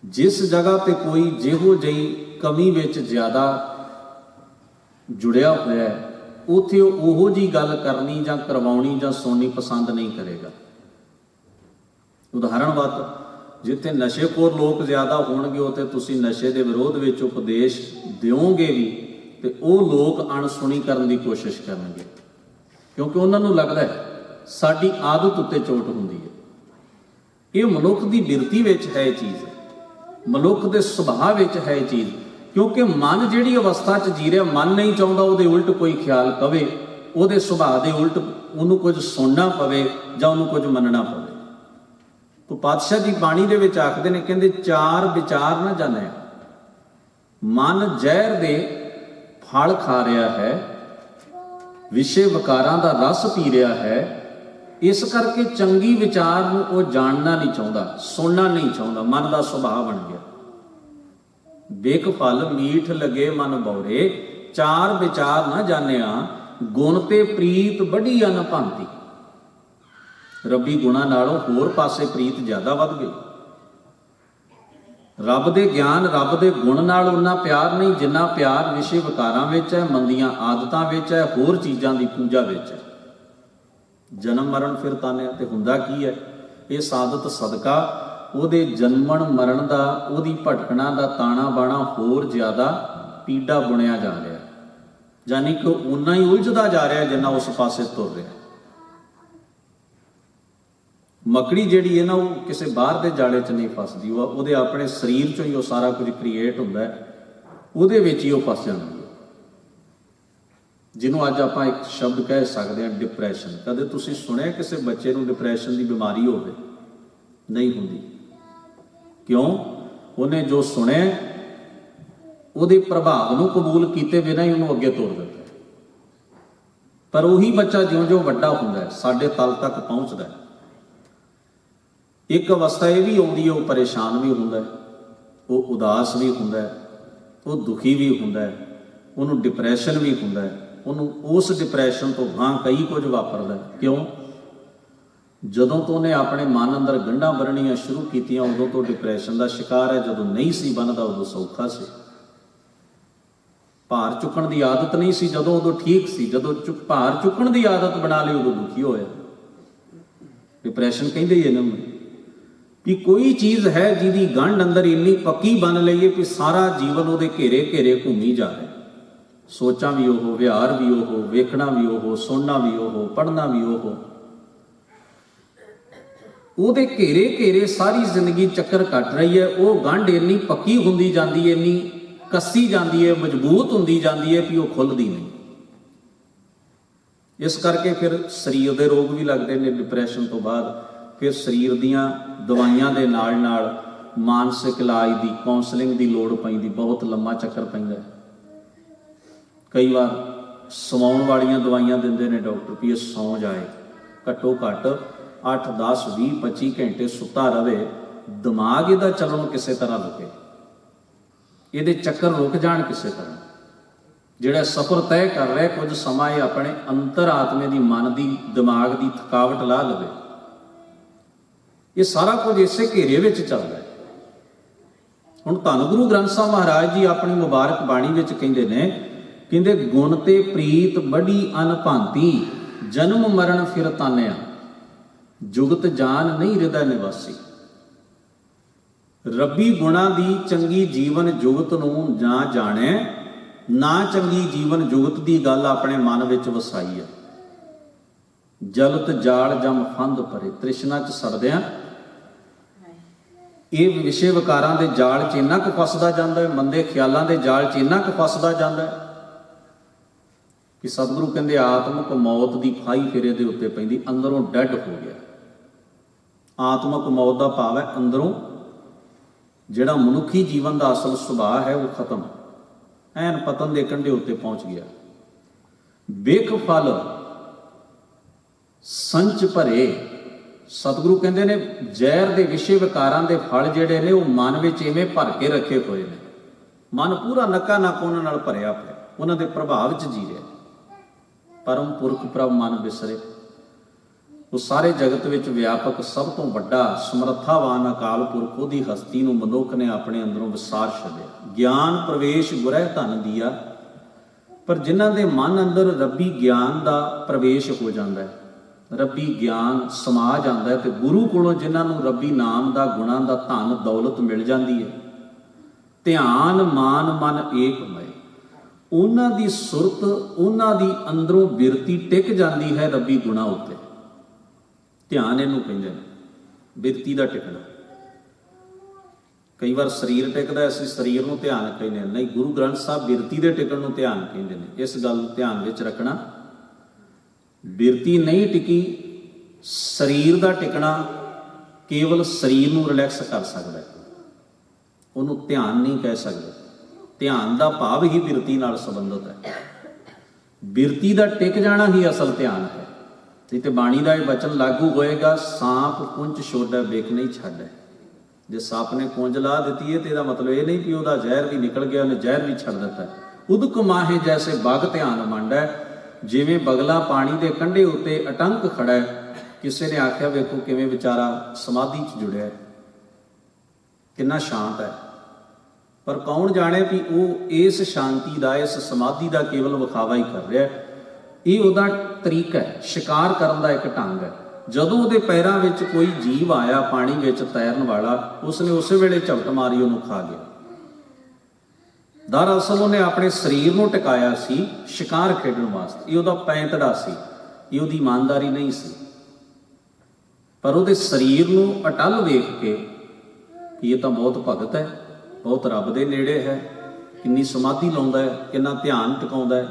[SPEAKER 1] ਜਿਸ ਜਗ੍ਹਾ ਤੇ ਕੋਈ ਜਿਹੋ ਜਿਹੀ ਕਮੀ ਵਿੱਚ ਜ਼ਿਆਦਾ ਜੁੜਿਆ ਹੋਇਆ ਹੈ, ਉੱਥੇ ਉਹੋ ਜਿਹੀ ਗੱਲ ਕਰਨੀ ਜਾਂ ਕਰਵਾਉਣੀ ਜਾਂ ਸੁਣਨੀ ਪਸੰਦ ਨਹੀਂ ਕਰੇਗਾ। ਉਦਾਹਰਣ ਵਜੋਂ, ਜਿੱਥੇ ਨਸ਼ੇਖੋਰ ਲੋਕ ਜ਼ਿਆਦਾ ਹੋਣਗੇ, ਉੱਥੇ ਤੁਸੀਂ ਨਸ਼ੇ ਦੇ ਵਿਰੋਧ ਵਿੱਚ ਉਪਦੇਸ਼ ਦਿਓਗੇ ਵੀ ਤੇ ਉਹ ਲੋਕ ਅਣਸੁਣੀ ਕਰਨ ਦੀ ਕੋਸ਼ਿਸ਼ ਕਰਨਗੇ, ਕਿਉਂਕਿ ਉਹਨਾਂ ਨੂੰ ਲੱਗਦਾ ਹੈ ਸਾਡੀ ਆਦਤ ਉੱਤੇ ਚੋਟ ਹੁੰਦੀ ਹੈ। ਇਹ ਮਨੁੱਖ ਦੀ ਬਿਰਤੀ ਵਿੱਚ ਹੈ ਇਹ ਚੀਜ਼। ਮਨੁੱਖ ਦੇ ਸੁਭਾਅ ਵਿੱਚ ਹੈ ਇਹ ਚੀਜ਼। ਕਿਉਂਕਿ ਮਨ ਜਿਹੜੀ ਅਵਸਥਾ 'ਚ ਜੀ ਰਿਹਾ, ਮਨ ਨਹੀਂ ਚਾਹੁੰਦਾ ਉਹਦੇ ਉਲਟ ਕੋਈ ਖਿਆਲ ਕਵੇ, ਉਹਦੇ ਸੁਭਾਅ ਦੇ ਉਲਟ ਉਹਨੂੰ ਕੁਝ ਸੁਣਨਾ ਪਵੇ ਜਾਂ ਉਹਨੂੰ ਕੁਝ ਮੰਨਣਾ ਪਵੇ। ਤੋ ਪਾਤਸ਼ਾਹ ਜੀ ਬਾਣੀ ਦੇ ਵਿੱਚ ਆਖਦੇ ਨੇ, ਕਹਿੰਦੇ ਚਾਰ ਵਿਚਾਰ ਨਾ ਜਾਣਿਆ। ਮਨ ਜ਼ਹਿਰ ਦੇ ਫਲ ਖਾ ਰਿਹਾ ਹੈ, ਵਿਸ਼ੇ ਵਿਕਾਰਾਂ ਦਾ ਰਸ ਪੀ ਰਿਹਾ ਹੈ, ਇਸ ਕਰਕੇ ਚੰਗੀ ਵਿਚਾਰ ਨੂੰ ਉਹ ਜਾਣਨਾ ਨਹੀਂ ਚਾਹੁੰਦਾ, ਸੁਣਨਾ ਨਹੀਂ ਚਾਹੁੰਦਾ। ਮਨ ਦਾ ਸੁਭਾਅ ਬਣ ਗਿਆ। ਬਿਕ ਫਲ ਮੀਠ ਲਗੇ ਮਨ ਬੌਰੇ, ਚਾਰ ਵਿਚਾਰ ਨਾ ਜਾਣਿਆ, ਗੁਣ ਤੇ ਪ੍ਰੀਤ ਬੜੀ ਅਨਭੰਤੀ। ਰੱਬੀ ਗੁਣਾਂ ਨਾਲੋਂ ਹੋਰ ਪਾਸੇ ਪ੍ਰੀਤ ਜ਼ਿਆਦਾ ਵੱਧ ਗਈ। ਰੱਬ ਦੇ ਗਿਆਨ, ਰੱਬ ਦੇ ਗੁਣ ਨਾਲ ਉਨਾ ਪਿਆਰ ਨਹੀਂ ਜਿੰਨਾ ਪਿਆਰ ਵਿਸ਼ੇ ਵਿਕਾਰਾਂ ਵਿੱਚ ਹੈ, ਮੰਦੀਆਂ ਆਦਤਾਂ ਵਿੱਚ ਹੈ, ਹੋਰ ਚੀਜ਼ਾਂ ਦੀ ਪੂਜਾ ਵਿੱਚ ਹੈ। ਜਨਮ ਮਰਨ ਫਿਰ ਤਾਨਿਆ। ਤੇ ਹੁੰਦਾ ਕੀ ਹੈ? ਇਹ ਸਾਦਤ ਸਦਕਾ ਉਹਦੇ ਜਨਮਣ ਮਰਨ ਦਾ, ਉਹਦੀ ਭਟਕਣਾ ਦਾ ਤਾਣਾ ਬਾਣਾ ਹੋਰ ਜ਼ਿਆਦਾ ਪੀੜਾ ਬੁਣਿਆ ਜਾ ਰਿਹਾ, ਯਾਨੀ ਕਿ ਓਨਾ ਹੀ ਉਲਝਦਾ ਜਾ ਰਿਹਾ ਜਿੰਨਾ ਉਸ ਪਾਸੇ ਤੁਰ ਰਿਹਾ। ਮੱਕੜੀ ਜਿਹੜੀ ਹੈ ਨਾ, ਉਹ ਕਿਸੇ ਬਾਹਰ ਦੇ ਜਾਲੇ 'ਚ ਨਹੀਂ ਫਸਦੀ, ਉਹ ਉਹਦੇ ਆਪਣੇ ਸਰੀਰ 'ਚੋਂ ਹੀ ਉਹ ਸਾਰਾ ਕੁਝ ਕ੍ਰੀਏਟ ਹੁੰਦਾ, ਉਹਦੇ ਵਿੱਚ ਹੀ ਉਹ ਫਸ ਜਾਂਦੀ ਹੈ। ਜਿਹਨੂੰ ਅੱਜ ਆਪਾਂ ਇੱਕ ਸ਼ਬਦ ਕਹਿ ਸਕਦੇ ਹਾਂ, ਡਿਪਰੈਸ਼ਨ। ਕਦੇ ਤੁਸੀਂ ਸੁਣਿਆ ਕਿਸੇ ਬੱਚੇ ਨੂੰ ਡਿਪਰੈਸ਼ਨ ਦੀ ਬਿਮਾਰੀ ਹੋਵੇ? ਨਹੀਂ ਹੁੰਦੀ। ਕਿਉਂ? ਉਹਨੇ ਜੋ ਸੁਣਿਆ ਉਹਦੇ ਪ੍ਰਭਾਵ ਨੂੰ ਕਬੂਲ ਕੀਤੇ ਬਿਨਾਂ ਹੀ ਉਹਨੂੰ ਅੱਗੇ ਤੋਰ ਦਿੱਤਾ। ਪਰ ਉਹੀ ਬੱਚਾ ਜਿਉਂ-ਜਿਉਂ ਵੱਡਾ ਹੁੰਦਾ ਹੈ, ਸਾਡੇ ਤਲ ਤੱਕ ਪਹੁੰਚਦਾ ਹੈ, ਇੱਕ ਅਵਸਥਾ ਇਹ ਵੀ ਆਉਂਦੀ ਹੈ, ਉਹ ਪਰੇਸ਼ਾਨ ਵੀ ਹੁੰਦਾ ਹੈ, ਉਹ ਉਦਾਸ ਵੀ ਹੁੰਦਾ ਹੈ, ਉਹ ਦੁਖੀ ਵੀ ਹੁੰਦਾ ਹੈ, ਉਹਨੂੰ ਡਿਪਰੈਸ਼ਨ ਵੀ ਹੁੰਦਾ ਹੈ। ਉਹਨੂੰ ਉਸ ਡਿਪਰੈਸ਼ਨ ਤੋਂ ਗਾਂਹ ਕਈ ਕੁਝ ਵਾਪਰਦਾ। ਕਿਉਂ? ਜਦੋਂ ਤੋਂ ਉਹਨੇ ਆਪਣੇ ਮਨ ਅੰਦਰ ਗੰਢਾਂ ਬੰਨ੍ਹਣੀਆਂ ਸ਼ੁਰੂ ਕੀਤੀਆਂ, ਉਦੋਂ ਤੋਂ ਡਿਪਰੈਸ਼ਨ ਦਾ ਸ਼ਿਕਾਰ ਹੈ। ਜਦੋਂ ਨਹੀਂ ਸੀ ਬਣਦਾ ਉਦੋਂ ਸੌਖਾ ਸੀ। ਭਾਰ ਚੁੱਕਣ ਦੀ ਆਦਤ ਨਹੀਂ ਸੀ ਜਦੋਂ, ਉਦੋਂ ਠੀਕ ਸੀ। ਜਦੋਂ ਭਾਰ ਚੁੱਕਣ ਦੀ ਆਦਤ ਬਣਾ ਲਈ ਉਦੋਂ ਦੁਖੀ ਹੋਇਆ। ਡਿਪਰੈਸ਼ਨ ਕਹਿੰਦੇ ਹੀ ਇਹਨਾਂ ਨੂੰ ਵੀ ਕੋਈ ਚੀਜ਼ ਹੈ ਜਿਹਦੀ ਗੰਢ ਅੰਦਰ ਇੰਨੀ ਪੱਕੀ ਬਣ ਲਈਏ ਵੀ ਸਾਰਾ ਜੀਵਨ ਉਹਦੇ ਘੇਰੇ ਘੇਰੇ ਘੁੰਮੀ ਜਾ ਰਿਹਾ। ਸੋਚਾਂ ਵੀ ਉਹ, ਵਿਹਾਰ ਵੀ ਉਹ, ਵੇਖਣਾ ਵੀ ਉਹ, ਸੁਣਨਾ ਵੀ ਉਹ, ਪੜ੍ਹਨਾ ਵੀ ਉਹ, ਉਹਦੇ ਘੇਰੇ ਘੇਰੇ ਸਾਰੀ ਜ਼ਿੰਦਗੀ ਚੱਕਰ ਕੱਟ ਰਹੀ ਹੈ। ਉਹ ਗੰਢ ਇੰਨੀ ਪੱਕੀ ਹੁੰਦੀ ਜਾਂਦੀ ਹੈ, ਇੰਨੀ ਕੱਸੀ ਜਾਂਦੀ ਹੈ, ਮਜ਼ਬੂਤ ਹੁੰਦੀ ਜਾਂਦੀ ਹੈ ਵੀ ਉਹ ਖੁੱਲ੍ਹਦੀ ਨਹੀਂ। ਇਸ ਕਰਕੇ ਫਿਰ ਸਰੀਰ ਦੇ ਰੋਗ ਵੀ ਲੱਗਦੇ ਨੇ ਡਿਪਰੈਸ਼ਨ ਤੋਂ ਬਾਅਦ। ਫਿਰ ਸਰੀਰ ਦੀਆਂ ਦਵਾਈਆਂ ਦੇ ਨਾਲ ਨਾਲ ਮਾਨਸਿਕ ਇਲਾਜ ਦੀ, ਕਾਉਂਸਲਿੰਗ ਦੀ ਲੋੜ ਪੈਂਦੀ। ਬਹੁਤ ਲੰਮਾ ਚੱਕਰ ਪੈਂਦਾ। ਕਈ ਵਾਰ ਸਵਾਉਣ ਵਾਲੀਆਂ ਦਵਾਈਆਂ ਦਿੰਦੇ ਨੇ ਡਾਕਟਰ ਵੀ ਇਹ ਸੌਂ ਜਾਏ, ਘੱਟੋ ਘੱਟ 8, 10, 20, 25 ਘੰਟੇ ਸੁੱਤਾ ਰਵੇ, ਦਿਮਾਗ ਇਹਦਾ ਚੱਲਣੋਂ ਕਿਸੇ ਤਰ੍ਹਾਂ ਰੁਕੇ, ਇਹਦੇ ਚੱਕਰ ਰੁਕ ਜਾਣ ਕਿਸੇ ਤਰ੍ਹਾਂ। ਜਿਹੜਾ ਸਫ਼ਰ ਤੈਅ ਕਰ ਰਿਹਾ ਕੁਝ ਸਮਾਂ, ਇਹ ਆਪਣੇ ਅੰਤਰ ਆਤਮੇ ਦੀ, ਮਨ ਦੀ, ਦਿਮਾਗ ਦੀ ਥਕਾਵਟ ਲਾ ਲਵੇ। ਇਹ ਸਾਰਾ ਕੁਝ ਇਸੇ ਘੇਰੇ ਵਿੱਚ ਚੱਲਦਾ ਹੈ। ਹੁਣ ਧੰਨ ਗੁਰੂ ਗ੍ਰੰਥ ਸਾਹਿਬ ਮਹਾਰਾਜ ਜੀ ਆਪਣੀ ਮੁਬਾਰਕ ਬਾਣੀ ਵਿੱਚ ਕਹਿੰਦੇ ਨੇ, ਕਹਿੰਦੇ ਗੁਣ ਤੇ ਪ੍ਰੀਤ ਬੜੀ ਅਨਭਾਂਤੀ, ਜਨਮ ਮਰਨ ਫਿਰ ਤਾਨਿਆ, ਜੁਗਤ ਜਾਨ ਨਹੀਂ ਹਿਰਦੈ ਨਿਵਾਸੀ। ਰੱਬੀ ਗੁਣਾਂ ਦੀ ਚੰਗੀ ਜੀਵਨ ਜੁਗਤ ਨੂੰ ਨਾ ਜਾਣੈ, ਨਾ ਚੰਗੀ ਜੀਵਨ ਜੁਗਤ ਦੀ ਗੱਲ ਆਪਣੇ ਮਨ ਵਿੱਚ ਵਸਾਈ ਹੈ। ਜਲਤ ਜਾਲ ਜਮ ਫੰਦ ਭਰੇ, ਤ੍ਰਿਸ਼ਨਾ 'ਚ ਸੜਦਿਆਂ ਇਹ ਵਿਸ਼ੇ ਵਿਕਾਰਾਂ ਦੇ ਜਾਲ 'ਚ ਇੰਨਾ ਕੁ ਫਸਦਾ ਜਾਂਦਾ ਹੈ, ਮੰਦੇ ਖਿਆਲਾਂ ਦੇ ਜਾਲ 'ਚ ਇੰਨਾ ਕੁ ਫਸਦਾ ਜਾਂਦਾ ਹੈ ਕਿ ਸਤਿਗੁਰੂ ਕਹਿੰਦੇ ਆਤਮਕ ਮੌਤ ਦੀ ਫਾਹੀ ਫਿਰ ਇਹਦੇ ਉੱਤੇ ਪੈਂਦੀ। ਅੰਦਰੋਂ ਡੈਡ ਹੋ ਗਿਆ। ਆਤਮਕ ਮੌਤ ਦਾ ਭਾਵ ਹੈ ਅੰਦਰੋਂ ਜਿਹੜਾ ਮਨੁੱਖੀ ਜੀਵਨ ਦਾ ਅਸਲ ਸੁਭਾਅ ਹੈ ਉਹ ਖਤਮ, ਐਨ ਪਤਨ ਦੇ ਕੰਢੇ ਉੱਤੇ ਪਹੁੰਚ ਗਿਆ। ਬਿਕ ਫਲ ਸੰਚ ਭਰੇ, ਸਤਿਗੁਰੂ ਕਹਿੰਦੇ ਨੇ ਜ਼ਹਿਰ ਦੇ ਵਿਸ਼ੇ ਵਿਕਾਰਾਂ ਦੇ ਫਲ ਜਿਹੜੇ ਨੇ ਉਹ ਮਨ ਵਿੱਚ ਇਵੇਂ ਭਰ ਕੇ ਰੱਖੇ ਹੋਏ ਨੇ। ਮਨ ਪੂਰਾ ਨੱਕਾ ਨੱਕ ਉਹਨਾਂ ਨਾਲ ਭਰਿਆ ਪਿਆ, ਉਹਨਾਂ ਦੇ ਪ੍ਰਭਾਵ 'ਚ ਜੀ ਰਿਹਾ। ਪਰਮ ਪੁਰਖ ਪ੍ਰਭ ਮਨ ਵਿਸਰੇ। ਉਹ ਸਾਰੇ ਜਗਤ ਵਿੱਚ ਵਿਆਪਕ ਸਭ ਤੋਂ ਵੱਡਾ ਸਮਰੱਥਾਵਾਨ ਅਕਾਲ ਪੁਰਖ, ਉਹਦੀ ਹਸਤੀ ਨੂੰ ਮਨੁੱਖ ਨੇ ਆਪਣੇ ਅੰਦਰੋਂ ਵਿਸਾਰ ਛੱਡਿਆ। ਗਿਆਨ ਪ੍ਰਵੇਸ਼ ਗੁਰਹਿ ਧਨ ਦੀਆ, ਪਰ ਜਿਨ੍ਹਾਂ ਦੇ ਮਨ ਅੰਦਰ ਰੱਬੀ ਗਿਆਨ ਦਾ ਪ੍ਰਵੇਸ਼ ਹੋ ਜਾਂਦਾ ਹੈ, ਰੱਬੀ ਗਿਆਨ ਸਮਾ ਜਾਂਦਾ ਹੈ, ਤੇ ਗੁਰੂ ਕੋਲੋਂ ਜਿਨ੍ਹਾਂ ਨੂੰ ਰੱਬੀ ਨਾਮ ਦਾ, ਗੁਣਾਂ ਦਾ ਧਨ ਦੌਲਤ ਮਿਲ ਜਾਂਦੀ ਹੈ, ਧਿਆਨ ਮਾਨ ਮਨ ਏਕ ਮਏ, ਉਹਨਾਂ ਦੀ ਸੁਰਤ, ਉਹਨਾਂ ਦੀ ਅੰਦਰੋਂ ਬਿਰਤੀ ਟਿਕ ਜਾਂਦੀ ਹੈ ਰੱਬੀ ਗੁਣਾਂ ਉੱਤੇ। ਧਿਆਨ ਇਹਨੂੰ ਕਹਿੰਦੇ ਨੇ, ਬਿਰਤੀ ਦਾ ਟਿਕਣਾ। ਕਈ ਵਾਰ ਸਰੀਰ ਟਿਕਦਾ, ਅਸੀਂ ਸਰੀਰ ਨੂੰ ਧਿਆਨ ਕਹਿੰਦੇ ਹਾਂ, ਨਹੀਂ, ਗੁਰੂ ਗ੍ਰੰਥ ਸਾਹਿਬ ਬਿਰਤੀ ਦੇ ਟਿਕਣ ਨੂੰ ਧਿਆਨ ਕਹਿੰਦੇ ਨੇ। ਇਸ ਗੱਲ ਨੂੰ ਧਿਆਨ ਵਿੱਚ ਰੱਖਣਾ, ਬਿਰਤੀ ਨਹੀਂ ਟਿਕੀ, ਸਰੀਰ ਦਾ ਟਿਕਣਾ ਕੇਵਲ ਸਰੀਰ ਨੂੰ ਰਿਲੈਕਸ ਕਰ ਸਕਦਾ ਹੈ, ਉਹਨੂੰ ਧਿਆਨ ਨਹੀਂ ਕਹਿ ਸਕਦੇ। ਧਿਆਨ ਦਾ ਭਾਵ ਹੀ ਬਿਰਤੀ ਨਾਲ ਸੰਬੰਧਿਤ ਹੈ। ਬਿਰਤੀ ਦਾ ਟਿਕ ਜਾਣਾ ਹੀ ਅਸਲ ਧਿਆਨ ਹੈ। ਤੇ ਬਾਣੀ ਦਾ ਇਹ ਬਚਨ ਲਾਗੂ ਹੋਏਗਾ, ਸਾਂਪ ਪੁੰਜ ਛੋਡਾ ਵੇਖ ਨਹੀਂ ਛੱਡ। ਜੇ ਸੱਪ ਨੇ ਪੁੰਜ ਲਾ ਦਿੱਤੀ ਹੈ ਤੇ ਇਹਦਾ ਮਤਲਬ ਇਹ ਨਹੀਂ ਕਿ ਉਹਦਾ ਜ਼ਹਿਰ ਵੀ ਨਿਕਲ ਗਿਆ, ਉਹਨੇ ਜ਼ਹਿਰ ਵੀ ਛੱਡ ਦਿੱਤਾ। ਉਦਕ ਮਾਹੇ ਜੈਸੇ ਬਗ ਧਿਆਨ ਮੰਡੈ, ਜਿਵੇਂ ਬਗਲਾ ਪਾਣੀ ਦੇ ਕੰਢੇ ਉੱਤੇ ਅਟੰਕ ਖੜਾ ਹੈ। ਕਿਸੇ ਨੇ ਆਖਿਆ ਵੇਖੋ ਕਿਵੇਂ ਵਿਚਾਰਾ ਸਮਾਧੀ 'ਚ ਜੁੜਿਆ ਹੈ, ਕਿੰਨਾ ਸ਼ਾਂਤ ਹੈ। ਪਰ ਕੌਣ ਜਾਣੇ ਵੀ ਉਹ ਇਸ ਸ਼ਾਂਤੀ ਦਾ, ਇਸ ਸਮਾਧੀ ਦਾ ਕੇਵਲ ਵਿਖਾਵਾ ਹੀ ਕਰ ਰਿਹਾ ਹੈ। ਇਹ ਉਹਦਾ ਤਰੀਕਾ ਹੈ, ਸ਼ਿਕਾਰ ਕਰਨ ਦਾ ਇੱਕ ਢੰਗ ਹੈ। ਜਦੋਂ ਉਹਦੇ ਪੈਰਾਂ ਵਿੱਚ ਕੋਈ ਜੀਵ ਆਇਆ ਪਾਣੀ ਵਿੱਚ ਤੈਰਨ ਵਾਲਾ, ਉਸਨੇ ਉਸੇ ਵੇਲੇ ਝਪਟ ਮਾਰੀ, ਉਹਨੂੰ ਖਾ ਗਿਆ। ਦਰਅਸਲ ਉਹਨੇ ਆਪਣੇ ਸਰੀਰ ਨੂੰ ਟਿਕਾਇਆ ਸੀ ਸ਼ਿਕਾਰ ਖੇਡਣ ਵਾਸਤੇ। ਇਹ ਉਹਦਾ ਪੈਂਤੜਾ ਸੀ, ਇਹ ਉਹਦੀ ਇਮਾਨਦਾਰੀ ਨਹੀਂ ਸੀ। ਪਰ ਉਹਦੇ ਸਰੀਰ ਨੂੰ ਅਟਲ ਵੇਖ ਕੇ ਇਹ ਤਾਂ ਬਹੁਤ ਭਗਤ ਹੈ, ਬਹੁਤ ਰੱਬ ਦੇ ਨੇੜੇ ਹੈ, ਕਿੰਨੀ ਸਮਾਧੀ ਲਾਉਂਦਾ ਹੈ, ਕਿੰਨਾ ਧਿਆਨ ਟਿਕਾਉਂਦਾ ਹੈ।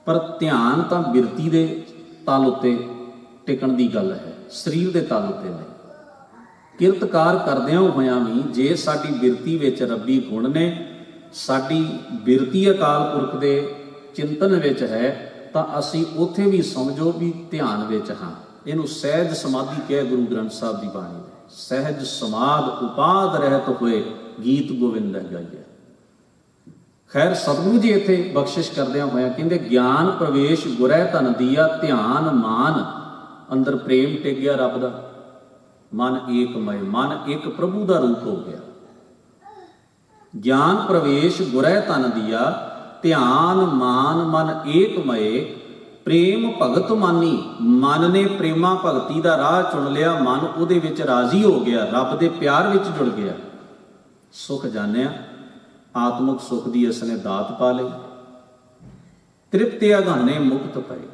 [SPEAKER 1] ਪਰ ਧਿਆਨ ਤਾਂ ਬਿਰਤੀ ਦੇ ਤਲ ਉੱਤੇ ਟਿਕਣ ਦੀ ਗੱਲ ਹੈ, ਸਰੀਰ ਦੇ ਤਲ ਉੱਤੇ ਨਹੀਂ। ਕਿਰਤਕਾਰ ਕਰਦਿਆਂ ਹੋਇਆਂ ਵੀ ਜੇ ਸਾਡੀ ਬਿਰਤੀ ਵਿੱਚ ਰੱਬੀ ਗੁਣ ਨੇ, ਸਾਡੀ ਬਿਰਤੀ ਅਕਾਲ ਪੁਰਖ ਦੇ ਚਿੰਤਨ ਵਿੱਚ ਹੈ, ਤਾਂ ਅਸੀਂ ਉੱਥੇ ਵੀ ਸਮਝੋ ਵੀ ਧਿਆਨ ਵਿੱਚ ਹਾਂ। ਇਹਨੂੰ ਸਹਿਜ ਸਮਾਧੀ ਕਿਹਾ ਗੁਰੂ ਗ੍ਰੰਥ ਸਾਹਿਬ ਦੀ ਬਾਣੀ ਨੇ। ਸਹਿਜ ਸਮਾਧ ਉਪਾਦ ਰਹਿਤ ਹੋਏ, ਗੀਤ ਗੋਵਿੰਦ ਗਾਈਐ। ਖੈਰ ਸਤਿਗੁਰੂ ਜੀ ਇੱਥੇ ਬਖਸ਼ਿਸ਼ ਕਰਦਿਆਂ ਹੋਇਆਂ ਕਹਿੰਦੇ, ਗਿਆਨ ਪ੍ਰਵੇਸ਼ ਗੁਰੈ ਧਨ ਦੀਆ, ਧਿਆਨ ਮਾਨ ਅੰਦਰ ਪ੍ਰੇਮ ਟਿਕ ਗਿਆ ਰੱਬ ਦਾ। ਮਨ ਏਕਮय, ਮਨ ਇੱਕ ਪ੍ਰਭੂ ਦਾ ਰੂਪ ਹੋ ਗਿਆ। ਗਿਆਨ ਪ੍ਰਵੇਸ਼ ਗੁਰੈ ਧਨ ਦੀਆ, ਧਿਆਨ ਮਾਨ ਮਨ ਏਕਮय, ਪ੍ਰੇਮ ਭਗਤ ਮਾਨੀ। ਮਨ ਨੇ ਪ੍ਰੇਮਾ ਭਗਤੀ ਦਾ ਰਾਹ ਚੁਣ ਲਿਆ, ਮਨ ਉਹਦੇ ਵਿੱਚ ਰਾਜ਼ੀ ਹੋ ਗਿਆ, ਰੱਬ ਦੇ ਪਿਆਰ ਵਿੱਚ ਜੁੜ ਗਿਆ। ਸੁਖ ਜਾਣਿਆ, ਆਤਮਿਕ ਸੁਖ ਦੀ ਇਸਨੇ ਦਾਤ ਪਾ ਲਈ। ਤ੍ਰਿਪਤੀ ਅਗਾਨੇ ਮੁਕਤ ਪਏ।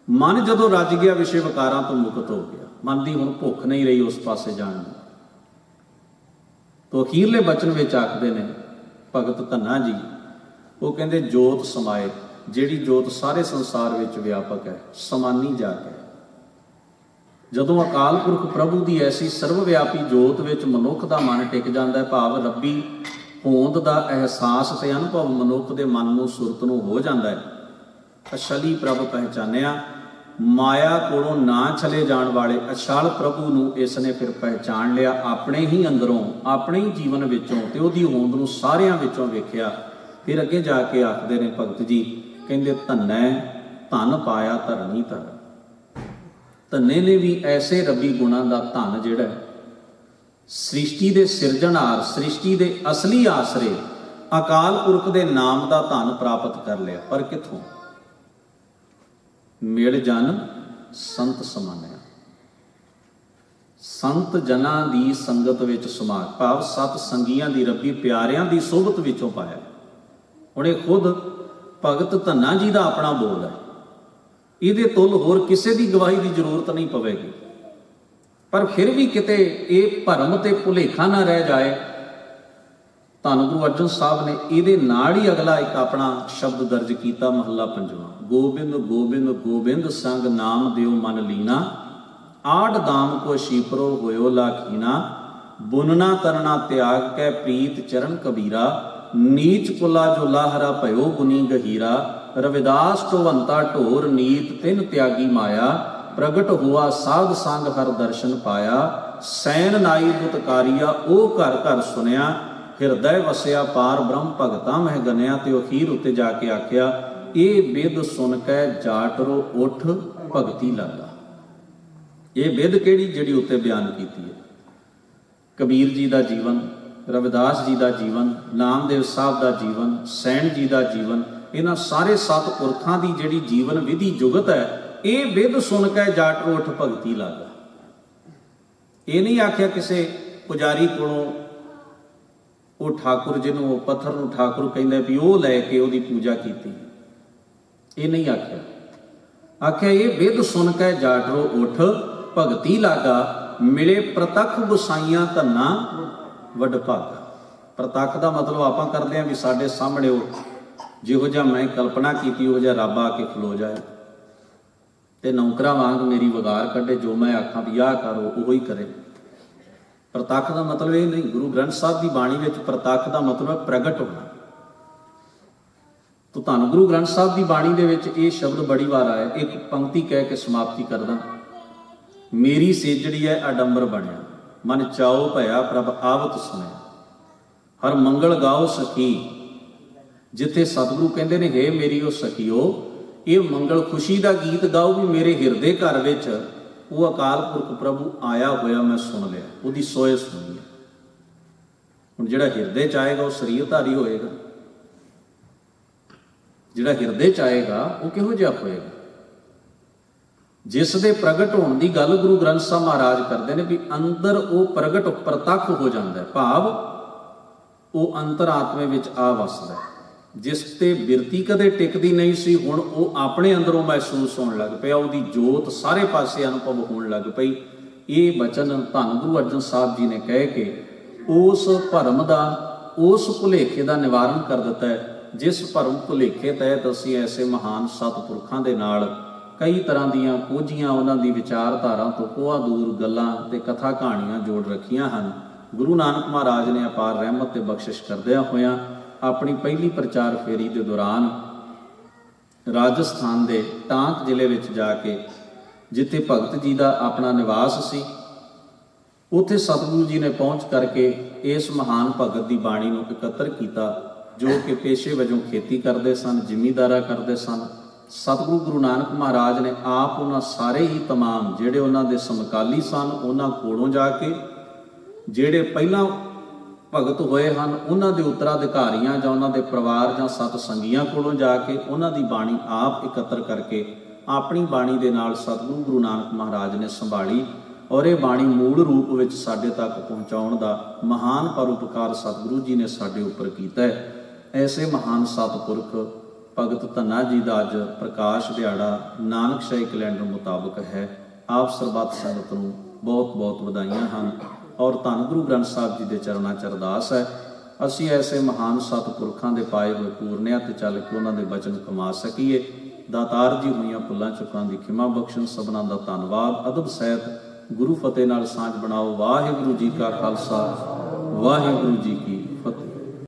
[SPEAKER 1] ਮਨ ਜਦੋਂ ਰੱਜ ਗਿਆ, ਵਿਸ਼ੇ ਵਿਕਾਰਾਂ ਤੋਂ ਮੁਕਤ ਹੋ ਗਿਆ। ਮਨ ਦੀ ਹੁਣ ਭੁੱਖ ਨਹੀਂ ਰਹੀ ਉਸ ਪਾਸੇ ਜਾਣ ਦੀ। ਤੋ ਅਖੀਰਲੇ ਬਚਨ ਵਿੱਚ ਆਖਦੇ ਨੇ ਭਗਤ ਧੰਨਾ ਜੀ, ਉਹ ਕਹਿੰਦੇ ਜੋਤ ਸਮਾਏ, ਜਿਹੜੀ ਜੋਤ ਸਾਰੇ ਸੰਸਾਰ ਵਿੱਚ ਵਿਆਪਕ ਹੈ, ਸਮਾਨੀ ਜਾ ਕੇ। ਜਦੋਂ ਅਕਾਲ ਪੁਰਖ ਪ੍ਰਭੂ ਦੀ ਐਸੀ ਸਰਵ ਵਿਆਪੀ ਜੋਤ ਵਿੱਚ ਮਨੁੱਖ ਦਾ ਮਨ ਟਿਕ ਜਾਂਦਾ ਹੈ, ਭਾਵ ਰੱਬੀ ਹੋਂਦ ਦਾ ਅਹਿਸਾਸ ਤੇ ਅਨੁਭਵ ਮਨੁੱਖ ਦੇ ਮਨ ਨੂੰ, ਸੁਰਤ ਨੂੰ ਹੋ ਜਾਂਦਾ ਹੈ। ਅਛਲੀ ਪ੍ਰਭ ਪਹਿਚਾਨਿਆ, ਮਾਇਆ ਕੋਲੋਂ ਨਾ ਛਲੇ ਜਾਣ ਵਾਲੇ ਅਛਲ ਪ੍ਰਭੂ ਨੂੰ ਇਸ ਨੇ ਫਿਰ ਪਹਿਚਾਣ ਲਿਆ ਆਪਣੇ ਹੀ ਅੰਦਰੋਂ, ਆਪਣੇ ਹੀ ਜੀਵਨ ਵਿੱਚੋਂ, ਤੇ ਉਹਦੀ ਹੋਂਦ ਨੂੰ ਸਾਰਿਆਂ ਵਿੱਚੋਂ ਵੇਖਿਆ। ਫਿਰ ਅੱਗੇ ਜਾ ਕੇ ਆਖਦੇ ਨੇ ਭਗਤ ਜੀ, ਕਹਿੰਦੇ ਧੰਨੈ ਧਨ ਪਾਇਆ ਧਰਣੀ ਧਰ। ਧੰਨੇ ਨੇ ਵੀ ਐਸੇ ਰੱਬੀ ਗੁਣਾਂ ਦਾ ਧਨ ਜਿਹੜਾ ਸ੍ਰਿਸ਼ਟੀ ਦੇ ਸਿਰਜਣਹਾਰ, ਸ੍ਰਿਸ਼ਟੀ ਦੇ ਅਸਲੀ ਆਸਰੇ ਅਕਾਲ ਪੁਰਖ ਦੇ ਨਾਮ ਦਾ ਧਨ ਪ੍ਰਾਪਤ ਕਰ ਲਿਆ। ਪਰ ਕਿੱਥੋਂ? ਮਿਲ ਜਨ ਸੰਤ ਸਮਾਨਿਆ। ਸੰਤ ਜਨਾਂ ਦੀ ਸੰਗਤ ਵਿੱਚ ਸਮਾ, ਭਾਵ ਸਤ ਸੰਗੀਆਂ ਦੀ, ਰੱਬੀ ਪਿਆਰਿਆਂ ਦੀ ਸੋਭਤ ਵਿੱਚੋਂ ਪਾਇਆ। ਹੁਣ ਇਹ ਖੁਦ ਭਗਤ ਧੰਨਾ ਜੀ ਦਾ ਆਪਣਾ ਬੋਲ ਹੈ। ਇਹਦੇ ਤੁਲ ਹੋਰ ਕਿਸੇ ਦੀ ਗਵਾਹੀ ਦੀ ਜ਼ਰੂਰਤ ਨਹੀਂ ਪਵੇਗੀ। ਪਰ ਫਿਰ ਵੀ ਕਿਤੇ ਇਹ ਭਰਮ ਤੇ ਭੁਲੇਖਾ ਨਾ ਰਹਿ ਜਾਏ, ਧੰਨ ਗੁਰੂ ਅਰਜਨ ਸਾਹਿਬ ਨੇ ਇਹਦੇ ਨਾਲ ਹੀ ਅਗਲਾ ਇੱਕ ਆਪਣਾ ਸ਼ਬਦ ਦਰਜ ਕੀਤਾ, ਮਹੱਲਾ ਪੰਜਵਾਂ। ਗੋਬਿੰਦ ਗੋਬਿੰਦ ਗੋਬਿੰਦ ਸੰਗ ਨਾਮ ਦਿਓ ਮਨ ਲੀਨਾ, ਆੜ ਦਾਮ ਕੋ ਸ਼ੀਪਰੋ ਹੋਇਓ ਲਾਖੀਨਾ, ਬੁਨਨਾ ਤਰਨਾ ਤਿਆਗ ਕੈ ਪ੍ਰੀਤ ਚਰਨ ਕਬੀਰਾ, ਨੀਚ ਕੁਲਾ ਜੋ ਲਾਹਰਾ ਭਇਓ ਗੁਨੀ ਗਹੀਰਾ, ਰਵਿਦਾਸ ਢੋਵੰਤਾ ਢੋਰ ਨੀਤ ਤਿਨ ਤਿਆਗੀ ਮਾਇਆ, ਪ੍ਰਗਟ ਹੁਆ ਸਾਧ ਸੰਗ ਹਰ ਦਰਸ਼ਨ ਪਾਇਆ, ਸੈਨ ਨਾਈ ਦੁਤਕਾਰੀਆ ਉਹ ਘਰ ਘਰ ਸੁਨਿਆ, ਹਿਰਦੈ ਵਸਿਆ ਪਾਰ ਬ੍ਰਹਮ ਭਗਤਾ ਮਹਿ ਗਨਿਆ। ਤੇ ਅਖੀਰ ਉੱਤੇ ਜਾ ਕੇ ਆਖਿਆ, ਇਹ ਬਿਦ ਸੁਣ ਕੈ ਜਾਟਰੋ ਉਠ ਭਗਤੀ ਲਾਗਾ। ਇਹ ਬਿਦ ਕਿਹੜੀ? ਜਿਹੜੀ ਉੱਤੇ ਬਿਆਨ ਕੀਤੀ ਹੈ। ਕਬੀਰ ਜੀ ਦਾ ਜੀਵਨ, ਰਵਿਦਾਸ ਜੀ ਦਾ ਜੀਵਨ, ਨਾਮਦੇਵ ਸਾਹਿਬ ਦਾ ਜੀਵਨ, ਸੈਣ ਜੀ ਦਾ ਜੀਵਨ, ਇਹਨਾਂ ਸਾਰੇ ਸੱਤ ਪੁਰਖਾਂ ਦੀ ਜਿਹੜੀ ਜੀਵਨ ਵਿਧੀ ਜੁਗਤ ਹੈ, ਇਹ ਬਿਦ ਸੁਣ ਕੇ ਜਾਟਰੋ ਉਠ ਭਗਤੀ ਲਾਗਾ। ਇਹ ਨਹੀਂ ਆਖਿਆ ਕਿਸੇ ਪੁਜਾਰੀ ਕੋਲੋਂ, ਉਹ ਠਾਕੁਰ ਜਿਹਨੂੰ ਉਹ ਪੱਥਰ ਨੂੰ ਠਾਕੁਰ ਕਹਿੰਦਾ ਵੀ ਉਹ ਲੈ ਕੇ ਉਹਦੀ ਪੂਜਾ ਕੀਤੀ। ਇਹ ਨਹੀਂ ਆਖਿਆ। ਆਖਿਆ ਇਹ ਬਿਦ ਸੁਣ ਕੇ ਜਾਟਰੋ ਉਠ ਭਗਤੀ ਲਾਗਾ, ਮਿਲੇ ਪ੍ਰਤੱਖ ਗੁਸਾਈਆਂ ਧੰਨਾ ਵੱਡ ਭਾਗਾ। ਪ੍ਰਤੱਖ ਦਾ ਮਤਲਬ ਆਪਾਂ ਕਰਦੇ ਹਾਂ ਵੀ ਸਾਡੇ ਸਾਹਮਣੇ ਉਹ ਜਿਹੋ ਜਿਹਾ ਮੈਂ ਕਲਪਨਾ ਕੀਤੀ ਉਹ ਜਿਹਾ ਰੱਬ ਆ ਕੇ ਖਲੋ ਜਾਏ ਤੇ ਨੌਕਰਾਂ ਵਾਂਗ ਮੇਰੀ ਵਗਾਰ ਕੱਢੇ, ਜੋ ਮੈਂ ਆਖਾਂ ਵੀ ਆਹ ਕਰੋ ਉਹੋ ਹੀ ਕਰੇ। ਪ੍ਰਤੱਖ ਦਾ ਮਤਲਬ ਇਹ ਨਹੀਂ। ਗੁਰੂ ਗ੍ਰੰਥ ਸਾਹਿਬ ਦੀ ਬਾਣੀ ਵਿੱਚ ਪ੍ਰਤੱਖ ਦਾ ਮਤਲਬ ਹੈ ਪ੍ਰਗਟ ਹੋਣਾ। ਤਾਂ ਧੰਨ ਗੁਰੂ ਗ੍ਰੰਥ ਸਾਹਿਬ ਦੀ ਬਾਣੀ ਦੇ ਵਿੱਚ ਇਹ ਸ਼ਬਦ ਬੜੀ ਵਾਰ ਆਇਆ। ਇੱਕ ਪੰਕਤੀ ਕਹਿ ਕੇ ਸਮਾਪਤੀ ਕਰਦਾ, ਮੇਰੀ ਸੇਜੜੀ ਹੈ ਅਡੰਬਰ ਬਣਿਆ, ਮਨ ਚਾਉ ਭਇਆ ਪ੍ਰਭ ਆਵਤ ਸੁਣਿਆ, ਹਰ ਮੰਗਲ ਗਾਓ ਸਖੀ। ਜਿੱਥੇ ਸਤਿਗੁਰੂ ਕਹਿੰਦੇ ਨੇ ਹੇ ਮੇਰੀ ਉਹ ਸਖੀਓ, ਇਹ ਮੰਗਲ ਖੁਸ਼ੀ ਦਾ ਗੀਤ ਗਾਓ ਵੀ ਮੇਰੇ ਹਿਰਦੇ ਘਰ ਵਿੱਚ ਉਹ ਅਕਾਲ ਪੁਰਖ ਪ੍ਰਭੂ ਆਇਆ ਹੋਇਆ ਮੈਂ ਸੁਣ ਲਿਆ, ਉਹਦੀ ਸੋਏ ਸੁਣੀ ਹੈ। ਹੁਣ ਜਿਹੜਾ ਹਿਰਦੇ ਚ ਆਏਗਾ ਉਹ ਸਰੀਰਧਾਰੀ ਹੋਏਗਾ, ਜਿਹੜਾ ਹਿਰਦੇ ਚ ਆਏਗਾ ਉਹ ਕਿਹੋ ਜਿਹਾ ਹੋਏਗਾ? ਜਿਸ ਦੇ ਪ੍ਰਗਟ ਹੋਣ ਦੀ ਗੱਲ ਗੁਰੂ ਗ੍ਰੰਥ ਸਾਹਿਬ ਮਹਾਰਾਜ ਕਰਦੇ ਨੇ ਵੀ ਅੰਦਰ ਉਹ ਪ੍ਰਗਟ ਪ੍ਰਤੱਖ ਹੋ ਜਾਂਦਾ ਹੈ, ਭਾਵ ਉਹ ਅੰਤਰਾਤਮੇ ਵਿੱਚ ਆ ਵਸਦਾ ਹੈ। ਜਿਸ ਤੇ ਬਿਰਤੀ ਕਦੇ ਟਿਕਦੀ ਨਹੀਂ ਸੀ, ਹੁਣ ਉਹ ਆਪਣੇ ਅੰਦਰੋਂ ਮਹਿਸੂਸ ਹੋਣ ਲੱਗ ਪਿਆ, ਉਹਦੀ ਜੋਤ ਸਾਰੇ ਪਾਸੇ ਅਨੁਭਵ ਹੋਣ ਲੱਗ ਪਈ। ਇਹ ਬਚਨ ਧੰਨ ਗੁਰੂ ਅਰਜਨ ਸਾਹਿਬ ਜੀ ਨੇ ਕਹਿ ਕੇ ਉਸ ਭਰਮ ਦਾ, ਉਸ ਭੁਲੇਖੇ ਦਾ ਨਿਵਾਰਨ ਕਰ ਦਿੱਤਾ ਹੈ, ਜਿਸ ਭਰਮ ਭੁਲੇਖੇ ਤਹਿਤ ਅਸੀਂ ਐਸੇ ਮਹਾਨ ਸਤਿਪੁਰਖਾਂ ਦੇ ਨਾਲ ਕਈ ਤਰ੍ਹਾਂ ਦੀਆਂ ਕੋਝੀਆਂ ਉਹਨਾਂ ਦੀ ਵਿਚਾਰਧਾਰਾ ਤੋਂ ਕੋਹਾਂ ਦੂਰ ਗੱਲਾਂ ਤੇ ਕਥਾ ਕਹਾਣੀਆਂ ਜੋੜ ਰੱਖੀਆਂ ਹਨ। ਗੁਰੂ ਨਾਨਕ ਮਹਾਰਾਜ ਨੇ ਅਪਾਰ ਰਹਿਮਤ ਤੇ ਬਖਸ਼ਿਸ਼ ਕਰਦਿਆਂ ਹੋਇਆਂ ਆਪਣੀ ਪਹਿਲੀ ਪ੍ਰਚਾਰ ਫੇਰੀ ਦੇ ਦੌਰਾਨ ਰਾਜਸਥਾਨ ਦੇ ਟਾਂਕ ਜ਼ਿਲ੍ਹੇ ਵਿੱਚ ਜਾ ਕੇ, ਜਿੱਥੇ ਭਗਤ ਜੀ ਦਾ ਆਪਣਾ ਨਿਵਾਸ ਸੀ, ਉੱਥੇ ਸਤਿਗੁਰੂ ਜੀ ਨੇ ਪਹੁੰਚ ਕਰਕੇ ਇਸ ਮਹਾਨ ਭਗਤ ਦੀ ਬਾਣੀ ਨੂੰ ਇਕੱਤਰ ਕੀਤਾ, ਜੋ ਕਿ ਪੇਸ਼ੇ ਵਜੋਂ ਖੇਤੀ ਕਰਦੇ ਸਨ, ਜ਼ਿਮੀਂਦਾਰਾ ਕਰਦੇ ਸਨ। ਸਤਿਗੁਰੂ ਗੁਰੂ ਨਾਨਕ ਮਹਾਰਾਜ ਨੇ ਆਪ ਉਹਨਾਂ ਸਾਰੇ ਹੀ ਤਮਾਮ ਜਿਹੜੇ ਉਹਨਾਂ ਦੇ ਸਮਕਾਲੀ ਸਨ, ਉਹਨਾਂ ਕੋਲੋਂ ਜਾ ਕੇ, ਜਿਹੜੇ ਪਹਿਲਾਂ ਭਗਤ ਹੋਏ ਹਨ ਉਹਨਾਂ ਦੇ ਉੱਤਰਾਧਿਕਾਰੀਆਂ ਜਾਂ ਉਹਨਾਂ ਦੇ ਪਰਿਵਾਰ ਜਾਂ ਸਤ ਸੰਗੀਆਂ ਕੋਲੋਂ ਜਾ ਕੇ ਉਹਨਾਂ ਦੀ ਬਾਣੀ ਆਪ ਇਕੱਤਰ ਕਰਕੇ ਆਪਣੀ ਬਾਣੀ ਦੇ ਨਾਲ ਸਤਿਗੁਰੂ ਗੁਰੂ ਨਾਨਕ ਮਹਾਰਾਜ ਨੇ ਸੰਭਾਲੀ, ਔਰ ਇਹ ਬਾਣੀ ਮੂਲ ਰੂਪ ਵਿੱਚ ਸਾਡੇ ਤੱਕ ਪਹੁੰਚਾਉਣ ਦਾ ਮਹਾਨ ਪਰਉਪਕਾਰ ਸਤਿਗੁਰੂ ਜੀ ਨੇ ਸਾਡੇ ਉੱਪਰ ਕੀਤਾ ਹੈ। ਐਸੇ ਮਹਾਨ ਸਤਿਪੁਰਖ ਭਗਤ ਧੰਨਾ ਜੀ ਦਾ ਅੱਜ ਪ੍ਰਕਾਸ਼ ਦਿਹਾੜਾ ਨਾਨਕਸ਼ਾਹੀ ਕੈਲੰਡਰ ਮੁਤਾਬਕ ਹੈ। ਆਪ ਸਰਬੱਤ ਸੰਗਤ ਨੂੰ ਬਹੁਤ ਬਹੁਤ ਵਧਾਈਆਂ ਹਨ, ਔਰ ਧੰਨ ਗੁਰੂ ਗ੍ਰੰਥ ਸਾਹਿਬ ਜੀ ਦੇ ਚਰਨਾਂ 'ਚ ਅਰਦਾਸ ਹੈ ਅਸੀਂ ਐਸੇ ਮਹਾਨ ਸਤਿਪੁਰਖਾਂ ਦੇ ਪਾਏ ਹੋਏ ਪੂਰਨਿਆਂ ਤੇ ਚੱਲ ਕੇ ਉਹਨਾਂ ਦੇ ਬਚਨ ਕਮਾ ਸਕੀਏ। ਦਾਤਾਰ ਜੀ ਹੋਈਆਂ ਭੁੱਲਾਂ ਚੁੱਕਾਂ ਦੀ ਖਿਮਾ ਬਖਸ਼ਣ। ਸਭਨਾਂ ਦਾ ਧੰਨਵਾਦ। ਅਦਬ ਸਹਿਤ ਗੁਰੂ ਫਤਿਹ ਨਾਲ ਸਾਂਝ ਬਣਾਓ। ਵਾਹਿਗੁਰੂ ਜੀ ਕਾ ਖਾਲਸਾ, ਵਾਹਿਗੁਰੂ ਜੀ ਕੀ